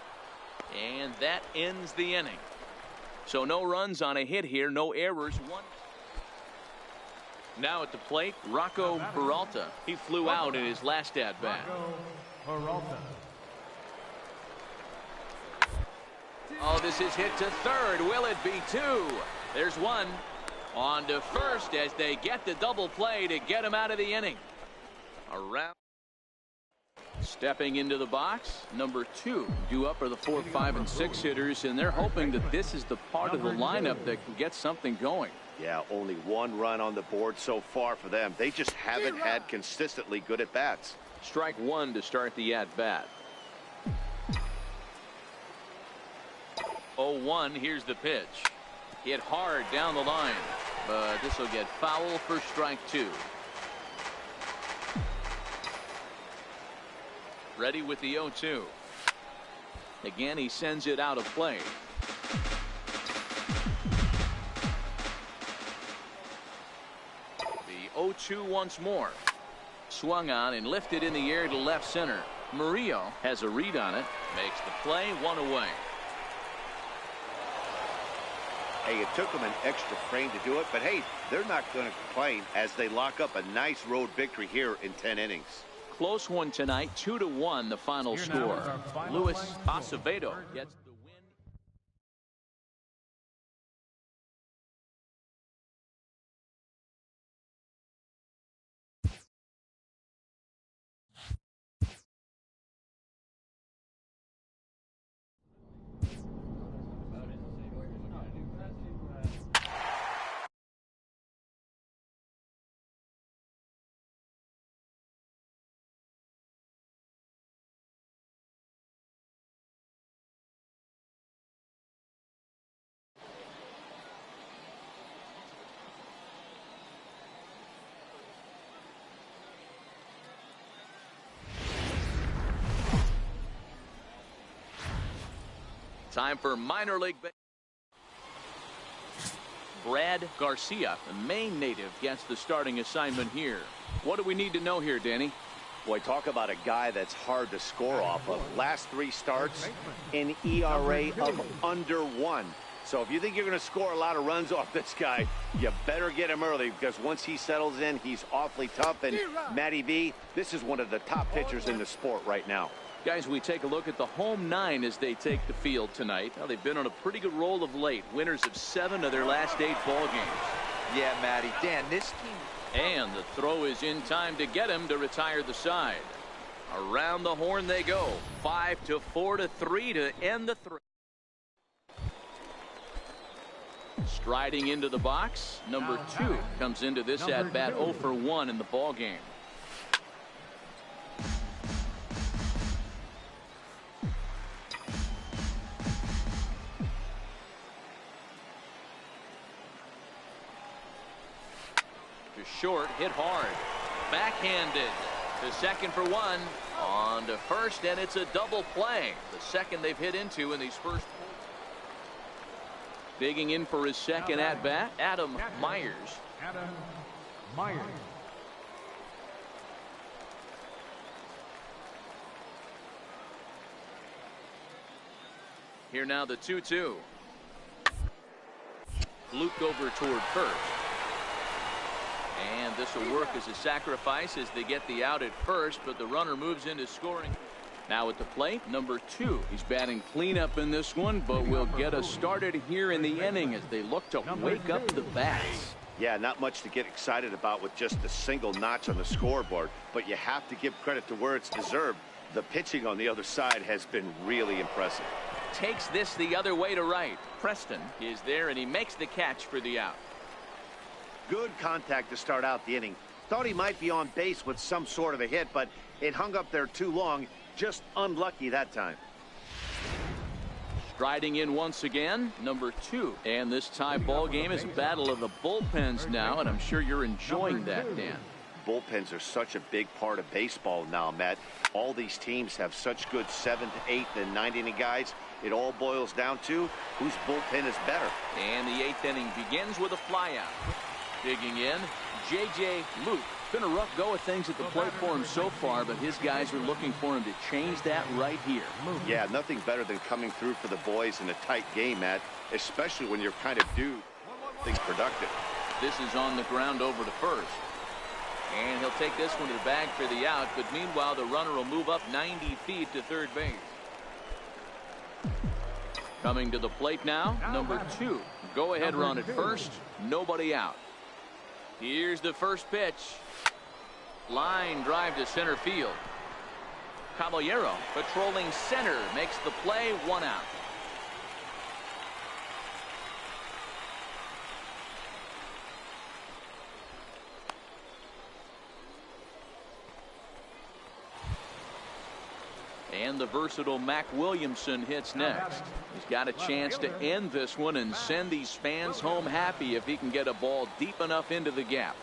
And that ends the inning. So no runs on a hit here, no errors. One. Now at the plate, Rocco Peralta. He flew out in his last at-bat. Oh, this is hit to third. Will it be two? There's one. On to first as they get the double play to get him out of the inning. Around. Stepping into the box, number 2. Due up are the 4, 5, and 6 hitters, and they're hoping that this is the part of the lineup that can get something going. Yeah, only 1 run on the board so far for them. They just haven't had consistently good at-bats. Strike 1 to start the at-bat. 0-1, here's the pitch. Hit hard down the line, but this will get foul for strike 2. Ready with the 0-2. Again, he sends it out of play. The 0-2 once more. Swung on and lifted in the air to left center. Murillo has a read on it. Makes the play, 1 away. Hey, it took them an extra frame to do it, but hey, they're not going to complain as they lock up a nice road victory here in 10 innings. Close one tonight, 2-1 the final score. Luis Acevedo gets the win. Time for minor league. Brad Garcia, the Maine native, gets the starting assignment here. What do we need to know here, Danny? Boy, talk about a guy that's hard to score off of. Last 3 starts, an ERA of under 1. So if you think you're going to score a lot of runs off this guy, you better get him early, because once he settles in, he's awfully tough. And Matty V, this is one of the top pitchers in the sport right now. Guys, we take a look at the home 9 as they take the field tonight. Now, they've been on a pretty good roll of late. Winners of 7 of their last 8 ball games. Yeah, Matty. Dan, this team. And the throw is in time to get him to retire the side. Around the horn they go. 5-4-3 to end the throw. Striding into the box, number 2 comes into this at-bat 0 for 1 in the ball game. Short, hit hard, backhanded to second for 1, on to first, and it's a double play, the second they've hit into in these first. Digging in for his second at bat, Adam Myers. Here now the 2-2. Looped over toward first. And this will work as a sacrifice as they get the out at first, but the runner moves into scoring. Now at the plate, number 2. He's batting cleanup in this one, but will get us started here in the inning as they look to wake up the bats. Yeah, not much to get excited about with just a single notch on the scoreboard, but you have to give credit to where it's deserved. The pitching on the other side has been really impressive. Takes this the other way to right. Preston is there, and he makes the catch for the out. Good contact to start out the inning. Thought he might be on base with some sort of a hit, but it hung up there too long. Just unlucky that time. Striding in once again, number 2. And this tie ball game is a battle of the bullpens now, and I'm sure you're enjoying that, Dan. Bullpens are such a big part of baseball now, Matt. All these teams have such good 7th, 8th, and 9th inning guys. It all boils down to whose bullpen is better. And the 8th inning begins with a flyout. Digging in, J.J. Luke. Been a rough go of things at the plate for him so far, but his guys are looking for him to change that right here. Yeah, nothing better than coming through for the boys in a tight game, Matt, especially when you're kind of due things productive. This is on the ground over to first. And he'll take this one to the bag for the out, but meanwhile the runner will move up 90 feet to third base. Coming to the plate now, number 2. Go ahead run at first, nobody out. Here's the first pitch. Line drive to center field. Caballero patrolling center makes the play, 1 out. And the versatile Mac Williamson hits next. He's got a chance to end this one and send these fans home happy if he can get a ball deep enough into the gap.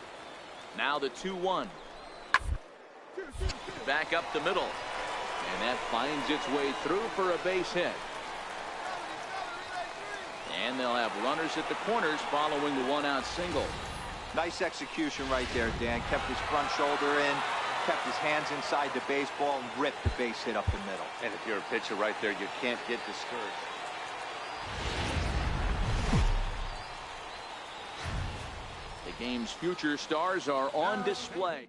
Now the 2-1. Back up the middle. And that finds its way through for a base hit. And they'll have runners at the corners following the 1-out single. Nice execution right there, Dan. Kept his front shoulder in, kept his hands inside the baseball, and ripped the base hit up the middle. And if you're a pitcher right there, you can't get discouraged. The game's future stars are on display.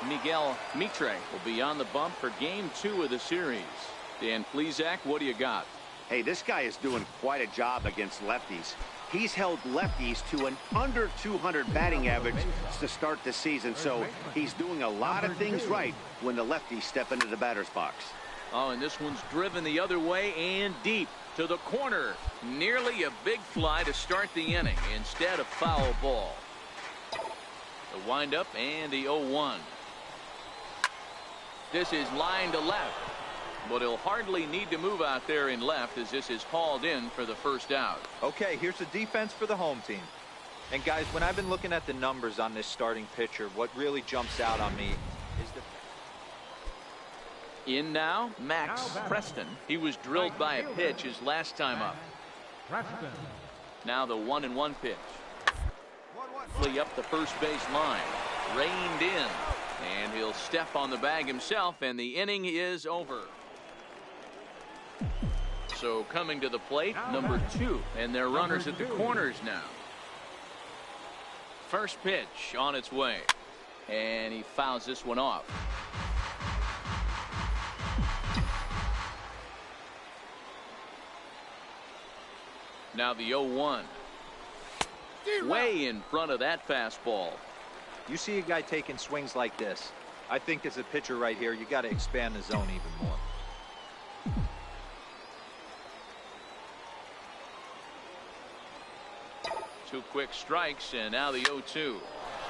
Miguel Mitre will be on the bump for game 2 of the series. Dan Plesac, what do you got? Hey, this guy is doing quite a job against lefties. He's held lefties to an under 200 batting average to start the season, so he's doing a lot of things right when the lefties step into the batter's box. Oh, and this one's driven the other way and deep to the corner. Nearly a big fly to start the inning instead of foul ball. The windup and the 0-1. This is line to left, but he'll hardly need to move out there in left as this is hauled in for the first out. Okay, here's the defense for the home team. And guys, when I've been looking at the numbers on this starting pitcher, what really jumps out on me is the... In now, Max Preston. He was drilled by a pitch his last time up. Now the 1-1 pitch. Flee up the first base line. Reined in. And he'll step on the bag himself, and the inning is over. So coming to the plate, number 2, and their runners at the corners now. First pitch on its way, and he fouls this one off. Now the 0-1. Way in front of that fastball. You see a guy taking swings like this. I think as a pitcher right here, you got to expand the zone even more. Two quick strikes, and now the 0-2.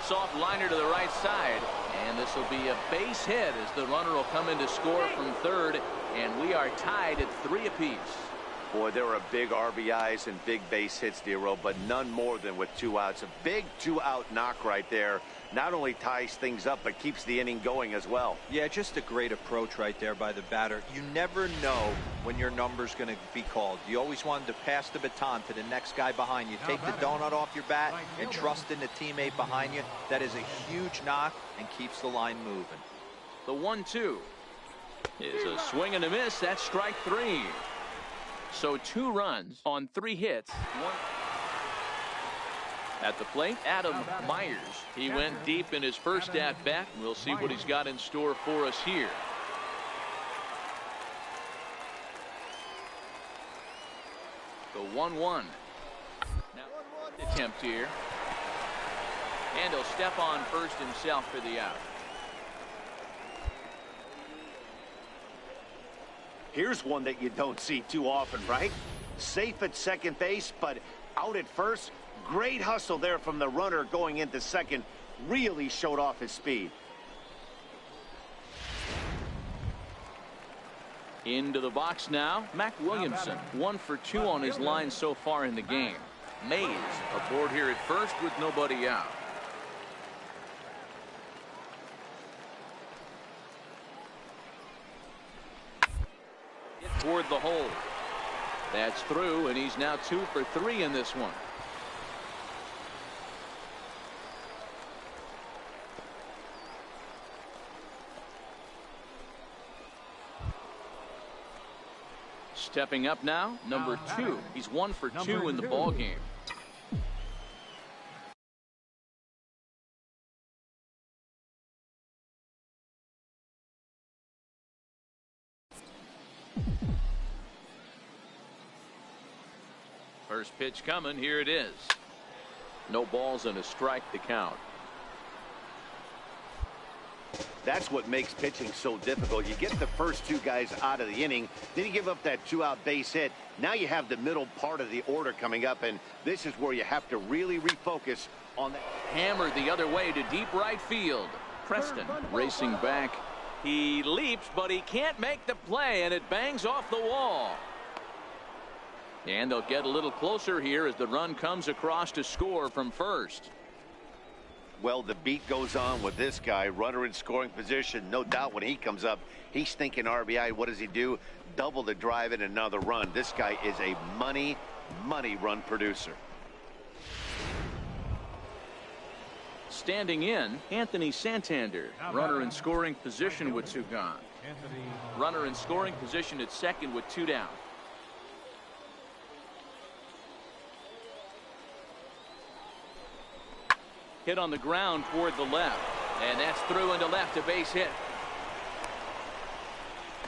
Soft liner to the right side, and this will be a base hit as the runner will come in to score from third, and we are tied at 3 apiece. Boy, there are big RBIs and big base hits, Dero, but none more than with 2 outs. A big 2-out knock right there. Not only ties things up, but keeps the inning going as well. Yeah, just a great approach right there by the batter. You never know when your number's going to be called. You always wanted to pass the baton to the next guy behind you. Take the donut off your bat and trust in the teammate behind you. That is a huge knock and keeps the line moving. The 1-2 is a swing and a miss. That's strike 3. So 2 runs on 3 hits. At the plate, Adam Myers. He went deep in his first at-bat. We'll see what he's got in store for us here. The 1-1. Now, attempt here. And he'll step on first himself for the out. Here's one that you don't see too often, right? Safe at second base, but out at first. Great hustle there from the runner going into second. Really showed off his speed. Into the box now, Mac Williamson. 1 for 2 on his line so far in the game. Mays aboard here at first with nobody out. Toward the hole. That's through, and he's now 2 for 3 in this one. Stepping up now, number 2. He's 1 for 2 in the ball game. First pitch coming. Here it is. No balls and a strike to count. That's what makes pitching so difficult. You get the first 2 guys out of the inning, then you give up that 2-out base hit. Now you have the middle part of the order coming up, and this is where you have to really refocus on that. Hammered the other way to deep right field. Preston racing back. He leaps, but he can't make the play, and it bangs off the wall. And they'll get a little closer here as the run comes across to score from first. Well, the beat goes on with this guy, runner in scoring position. No doubt when he comes up, he's thinking RBI. What does he do? Double the drive in another run. This guy is a money run producer. Standing in, Anthony Santander. Runner in scoring position with 2 gone. Runner in scoring position at second with 2 down. Hit on the ground toward the left, and that's through into left, a base hit.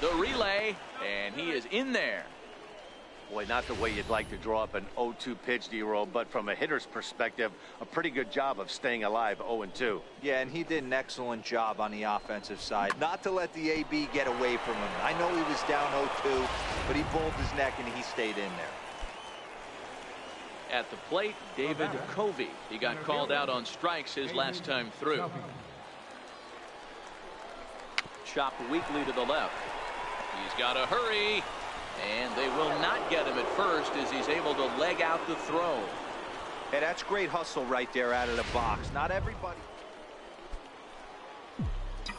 The relay, and he is in there. Boy, not the way you'd like to draw up an 0-2 pitch, D-roll, but from a hitter's perspective, a pretty good job of staying alive 0-2. Yeah, and he did an excellent job on the offensive side. Not to let the AB get away from him. I know he was down 0-2, but he pulled his neck and he stayed in there. At the plate, David Covey. He got called out on strikes his last time through. Chopped weakly to the left. He's got to hurry, and they will not get him at first as he's able to leg out the throw. Hey, that's great hustle right there out of the box. Not everybody.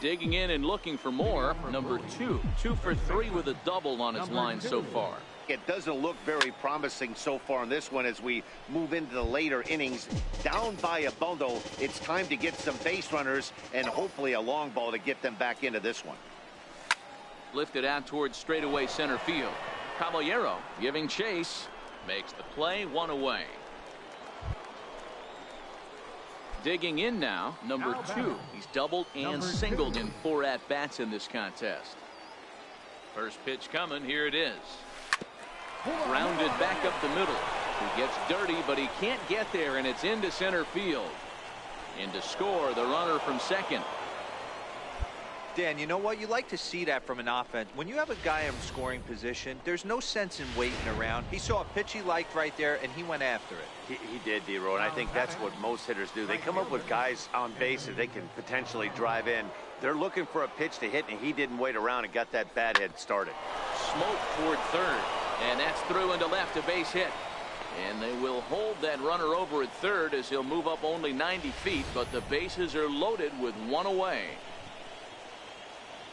Digging in and looking for more. Number 2. 2 for 3 with a double on his line so far. It doesn't look very promising so far in this one as we move into the later innings. Down by a bundle, it's time to get some base runners and hopefully a long ball to get them back into this one. Lifted out towards straightaway center field. Caballero giving chase. Makes the play, 1 away. Digging in now, number 2. He's doubled and singled in 4 at-bats in this contest. First pitch coming. Here it is. Grounded back up the middle. He gets dirty, but he can't get there, and it's into center field. And to score, the runner from second. Dan, you know what? You like to see that from an offense. When you have a guy in scoring position, there's no sense in waiting around. He saw a pitch he liked right there, and he went after it. He did, D-Row, and I think that's what most hitters do. They come up with guys on base that they can potentially drive in. They're looking for a pitch to hit, and he didn't wait around and got that bad head started. Smoke toward third. And that's through into left, a base hit. And they will hold that runner over at third as he'll move up only 90 feet, but the bases are loaded with 1 away.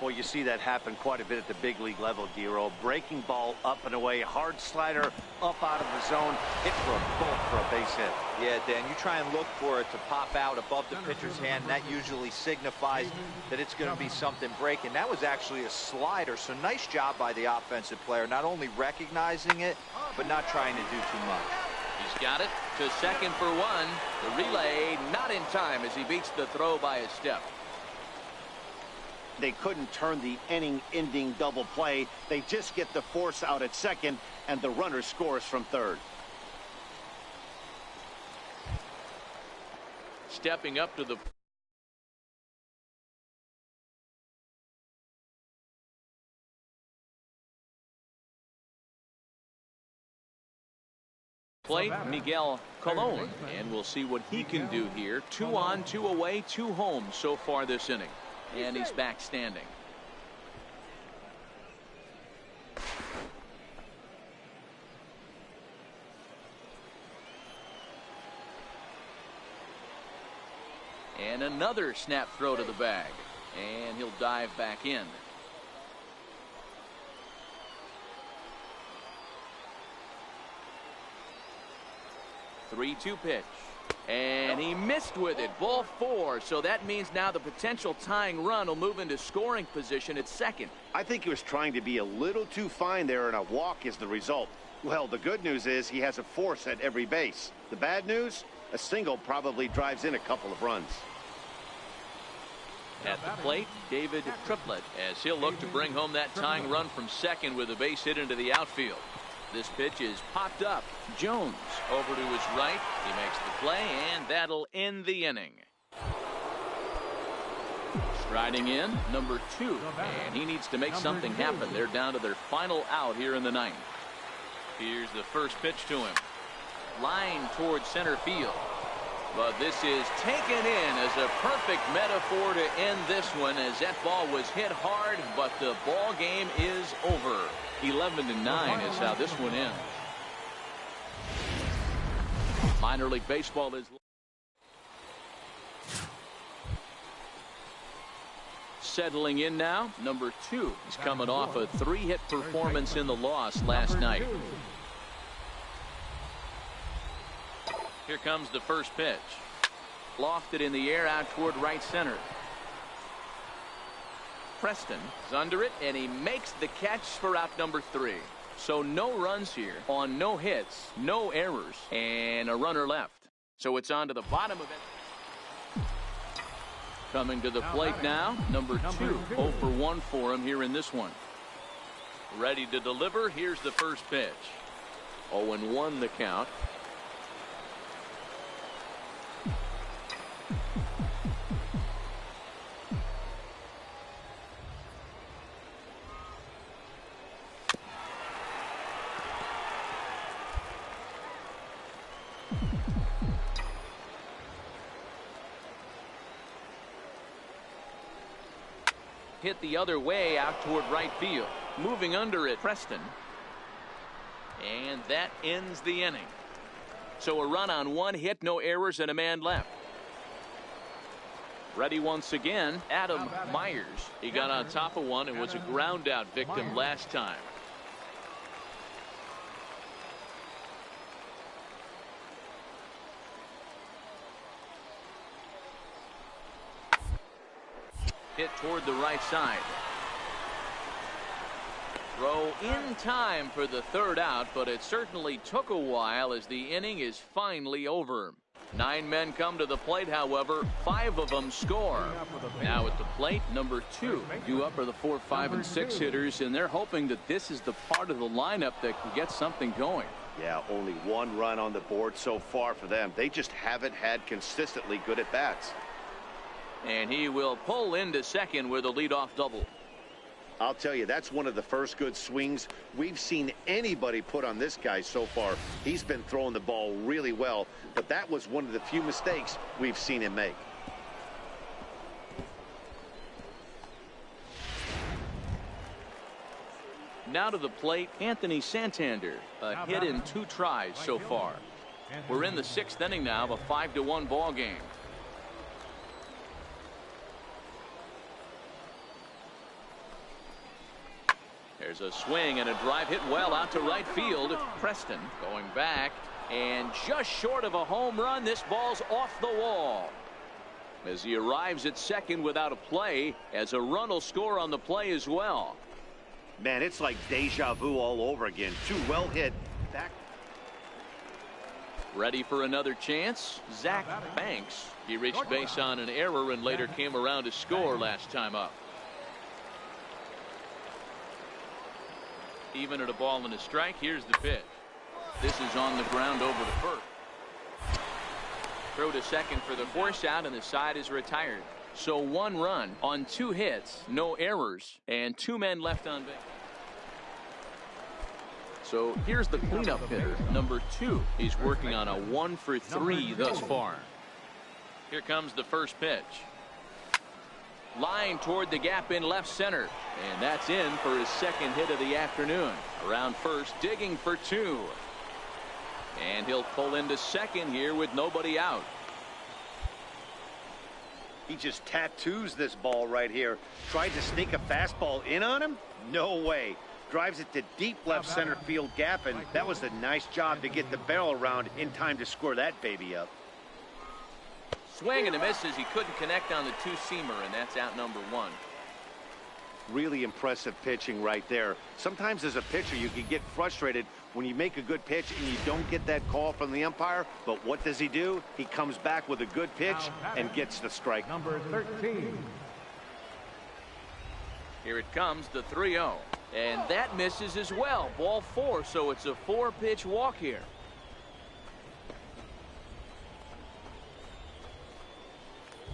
Boy, you see that happen quite a bit at the big league level, D-Roll. Breaking ball up and away, hard slider up out of the zone, hit for a bolt for a base hit. Yeah, Dan, you try and look for it to pop out above the pitcher's hand. That usually signifies that it's going to be something breaking. That was actually a slider, so nice job by the offensive player, not only recognizing it, but not trying to do too much. He's got it to second for 1. The relay not in time as he beats the throw by a step. They couldn't turn the inning-ending double play. They just get the force out at second, and the runner scores from third. Stepping up to the plate, Miguel Colon, and we'll see what he can do here. 2 on, 2 away, 2 home so far this inning. And he's back standing. And another snap throw to the bag. And he'll dive back in. 3-2 pitch. And he missed with it. Ball 4. So that means now the potential tying run will move into scoring position at second. I think he was trying to be a little too fine there, and a walk is the result. Well, the good news is he has a force at every base. The bad news? A single probably drives in a couple of runs. At the plate, David Triplett, as he'll look to bring home that tying run from second with a base hit into the outfield. This pitch is popped up. Jones over to his right. He makes the play, and that'll end the inning. Striding in, number 2, and he needs to make something happen. They're down to their final out here in the ninth. Here's the first pitch to him. Line towards center field. But this is taken in as a perfect metaphor to end this one, as that ball was hit hard, but the ball game is over. 11-9 is how this one ends. Minor League Baseball is settling in now. Number 2. He's coming off a 3-hit performance in the loss last night. Here comes the first pitch. Lofted in the air out toward right center. Preston is under it, and he makes the catch for out number 3. So no runs here on no hits, no errors, and a runner left. So it's on to the bottom of it. Coming to the plate now, number 2. 0 for 1 for him here in this one. Ready to deliver. Here's the first pitch. 0-1 the count. Hit the other way out toward right field. Moving under it, Preston. And that ends the inning. So a run on 1 hit, no errors, and a man left. Ready once again, Adam Myers. He got on top of one and was a ground out victim last time. Hit toward the right side. Throw in time for the 3rd out, but it certainly took a while as the inning is finally over. 9 men come to the plate, however, 5 of them score. Now at the plate, number 2. Due up are the 4, 5, and 6 hitters, and they're hoping that this is the part of the lineup that can get something going. Yeah, only 1 run on the board so far for them. They just haven't had consistently good at-bats. And he will pull into second with a leadoff double. I'll tell you, that's one of the first good swings we've seen anybody put on this guy so far. He's been throwing the ball really well, but that was one of the few mistakes we've seen him make. Now to the plate, Anthony Santander. A hit in 2 tries so far. We're in the 6th inning now of a 5-1 ball game. There's a swing and a drive hit well out to right field. Preston going back, and just short of a home run. This ball's off the wall. As he arrives at second without a play, as a run will score on the play as well. Man, it's like deja vu all over again. 2 well hit. Back. Ready for another chance? Zach Banks. He reached base on an error and later came around to score last time up. Even at a ball and a strike, here's the pitch. This is on the ground over to first. Throw to second for the force out, and the side is retired. So 1 run on 2 hits, no errors, and 2 men left on base. So here's the cleanup hitter, number 2. He's working on a 1 for 3 thus far. Here comes the first pitch. Line toward the gap in left center, and that's in for his 2nd hit of the afternoon. Around first, digging for 2. And he'll pull into second here with nobody out. He just tattoos this ball right here. Tried to sneak a fastball in on him? No way. Drives it to deep left center field gap, and that was a nice job to get the barrel around in time to score that baby up. Swing and a miss as he couldn't connect on the two-seamer, and that's out number one. Really impressive pitching right there. Sometimes as a pitcher you can get frustrated when you make a good pitch and you don't get that call from the umpire. But what does he do? He comes back with a good pitch and gets the strike. Number 13. Here it comes, the 3-0. And that misses as well. Ball 4, so it's a 4-pitch walk here.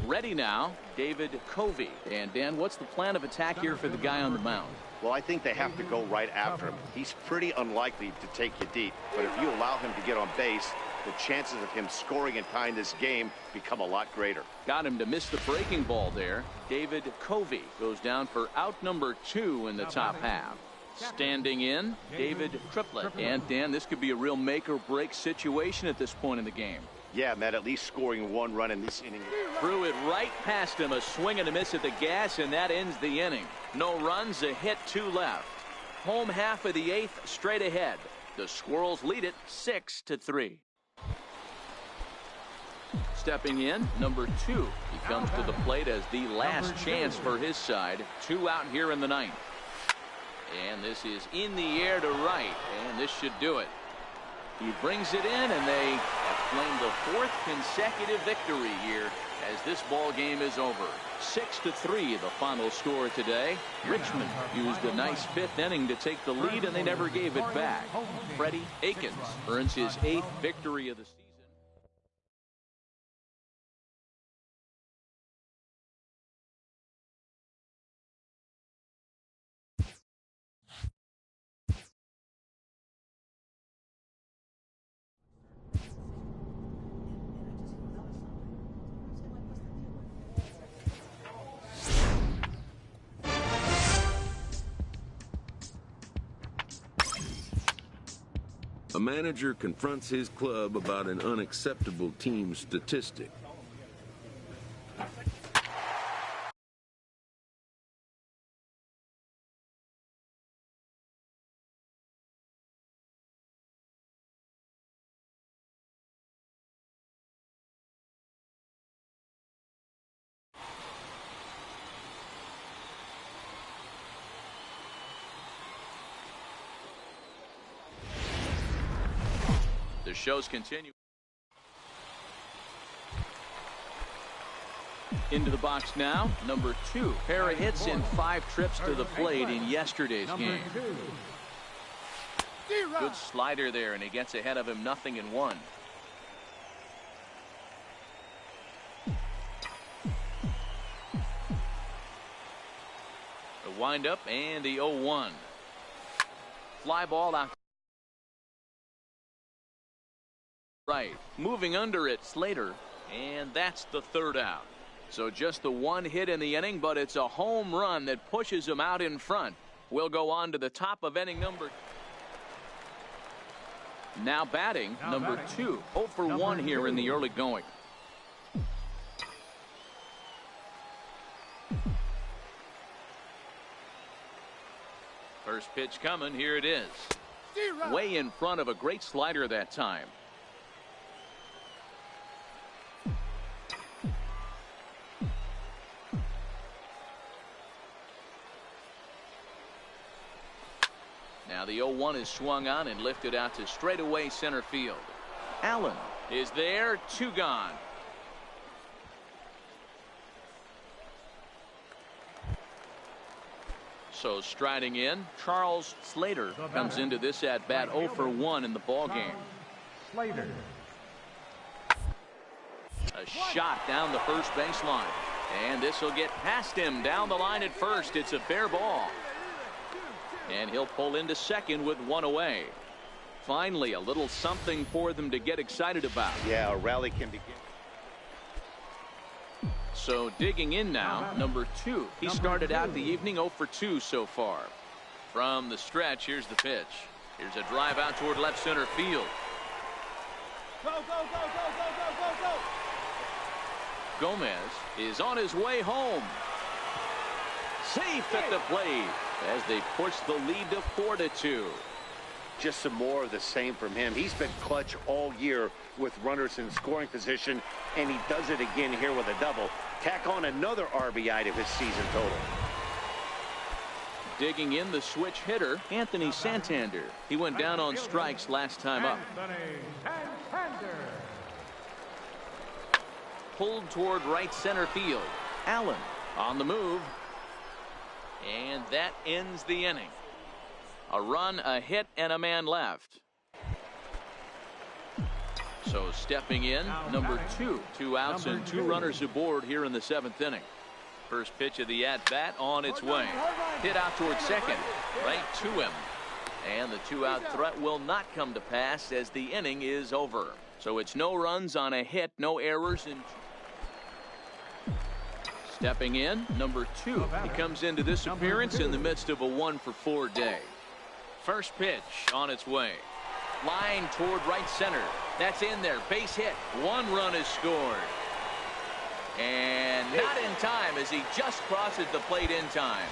Ready now, David Covey. And Dan, what's the plan of attack here for the guy on the mound? Well, I think they have to go right after him. He's pretty unlikely to take you deep, but if you allow him to get on base, the chances of him scoring and tying this game become a lot greater. Got him to miss the breaking ball there. David Covey goes down for out number 2 in the top half. Standing in, David Triplett. And Dan, this could be a real make or break situation at this point in the game. Yeah, Matt, at least scoring 1 run in this inning. Threw it right past him, a swing and a miss at the gas, and that ends the inning. No runs, a hit, 2 left. Home half of the 8th straight ahead. The Squirrels lead it 6-3. Stepping in, number 2. He comes to the plate as the last chance for his side. 2 out here in the 9th. And this is in the air to right, and this should do it. He brings it in, and they have claimed the 4th consecutive victory here as this ball game is over. 6-3 the final score today. Richmond used a nice 5th inning to take the lead, and they never gave it back. Freddie Aikens earns his 8th victory of the season. A manager confronts his club about an unacceptable team statistic. The shows continue. Into the box now, number 2. Pair of hits in 5 trips to the plate in yesterday's game. Good slider there, and he gets ahead of him 0-1. The windup and the 0-1. Fly ball out. Right, moving under it, Slater, and that's the 3rd out. So just the 1 hit in the inning, but it's a home run that pushes him out in front. We'll go on to the top of inning number. Now batting, number 2. 0 for 1 here in the early going. First pitch coming, here it is. Way in front of a great slider that time. Now the 0-1 is swung on and lifted out to straightaway center field. Allen is there, 2 gone. So striding in, Charles Slater comes into this at bat 0 for 1 in the ball game. Slater. A shot down the first baseline, and this will get past him down the line at first. It's a fair ball. And he'll pull into second with 1 away. Finally, a little something for them to get excited about. Yeah, a rally can begin. So digging in now, number 2. He started out the evening 0 for 2 so far. From the stretch, here's the pitch. Here's a drive out toward left center field. Go, go, go, go, go, go, go, go. Gomez is on his way home. Safe at the plate as they push the lead to 4-2. just some more of the same from him. He's been clutch all year with runners in scoring position, and he does it again here with a double. Tack on another RBI to his season total. Digging in the switch hitter, Anthony Santander. He went down on strikes last time up. Pulled toward right center field. Allen on the move. And that ends the inning. A run, a hit, and a man left. So stepping in, number 2. 2 outs and 2 runners aboard here in the 7th inning. First pitch of the at-bat on its way. Hit out towards second. Right to him. And the 2-out threat will not come to pass as the inning is over. So it's no runs on a hit, no errors. Stepping in, number 2. He comes into this appearance in the midst of a 1-for-4 day. First pitch on its way. Line toward right center. That's in there. Base hit. 1 run is scored. And not in time as he just crosses the plate in time.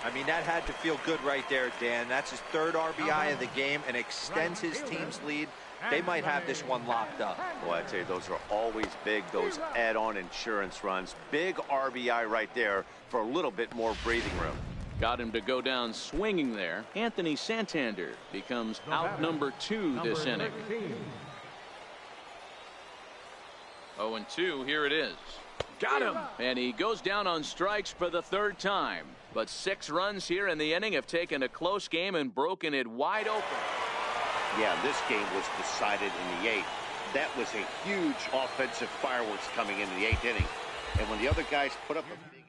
I mean, that had to feel good right there, Dan. That's his 3rd RBI of the game and extends his team's lead. They might have this one locked up. Well, I'd say those are always big, those add-on insurance runs. Big RBI right there for a little bit more breathing room. Got him to go down swinging there. Anthony Santander becomes out number 2 this inning. 0-2, here it is. Got him! And he goes down on strikes for the 3rd time. But 6 runs here in the inning have taken a close game and broken it wide open. Yeah, this game was decided in the 8th. That was a huge offensive fireworks coming into the 8th inning. And when the other guys put up a big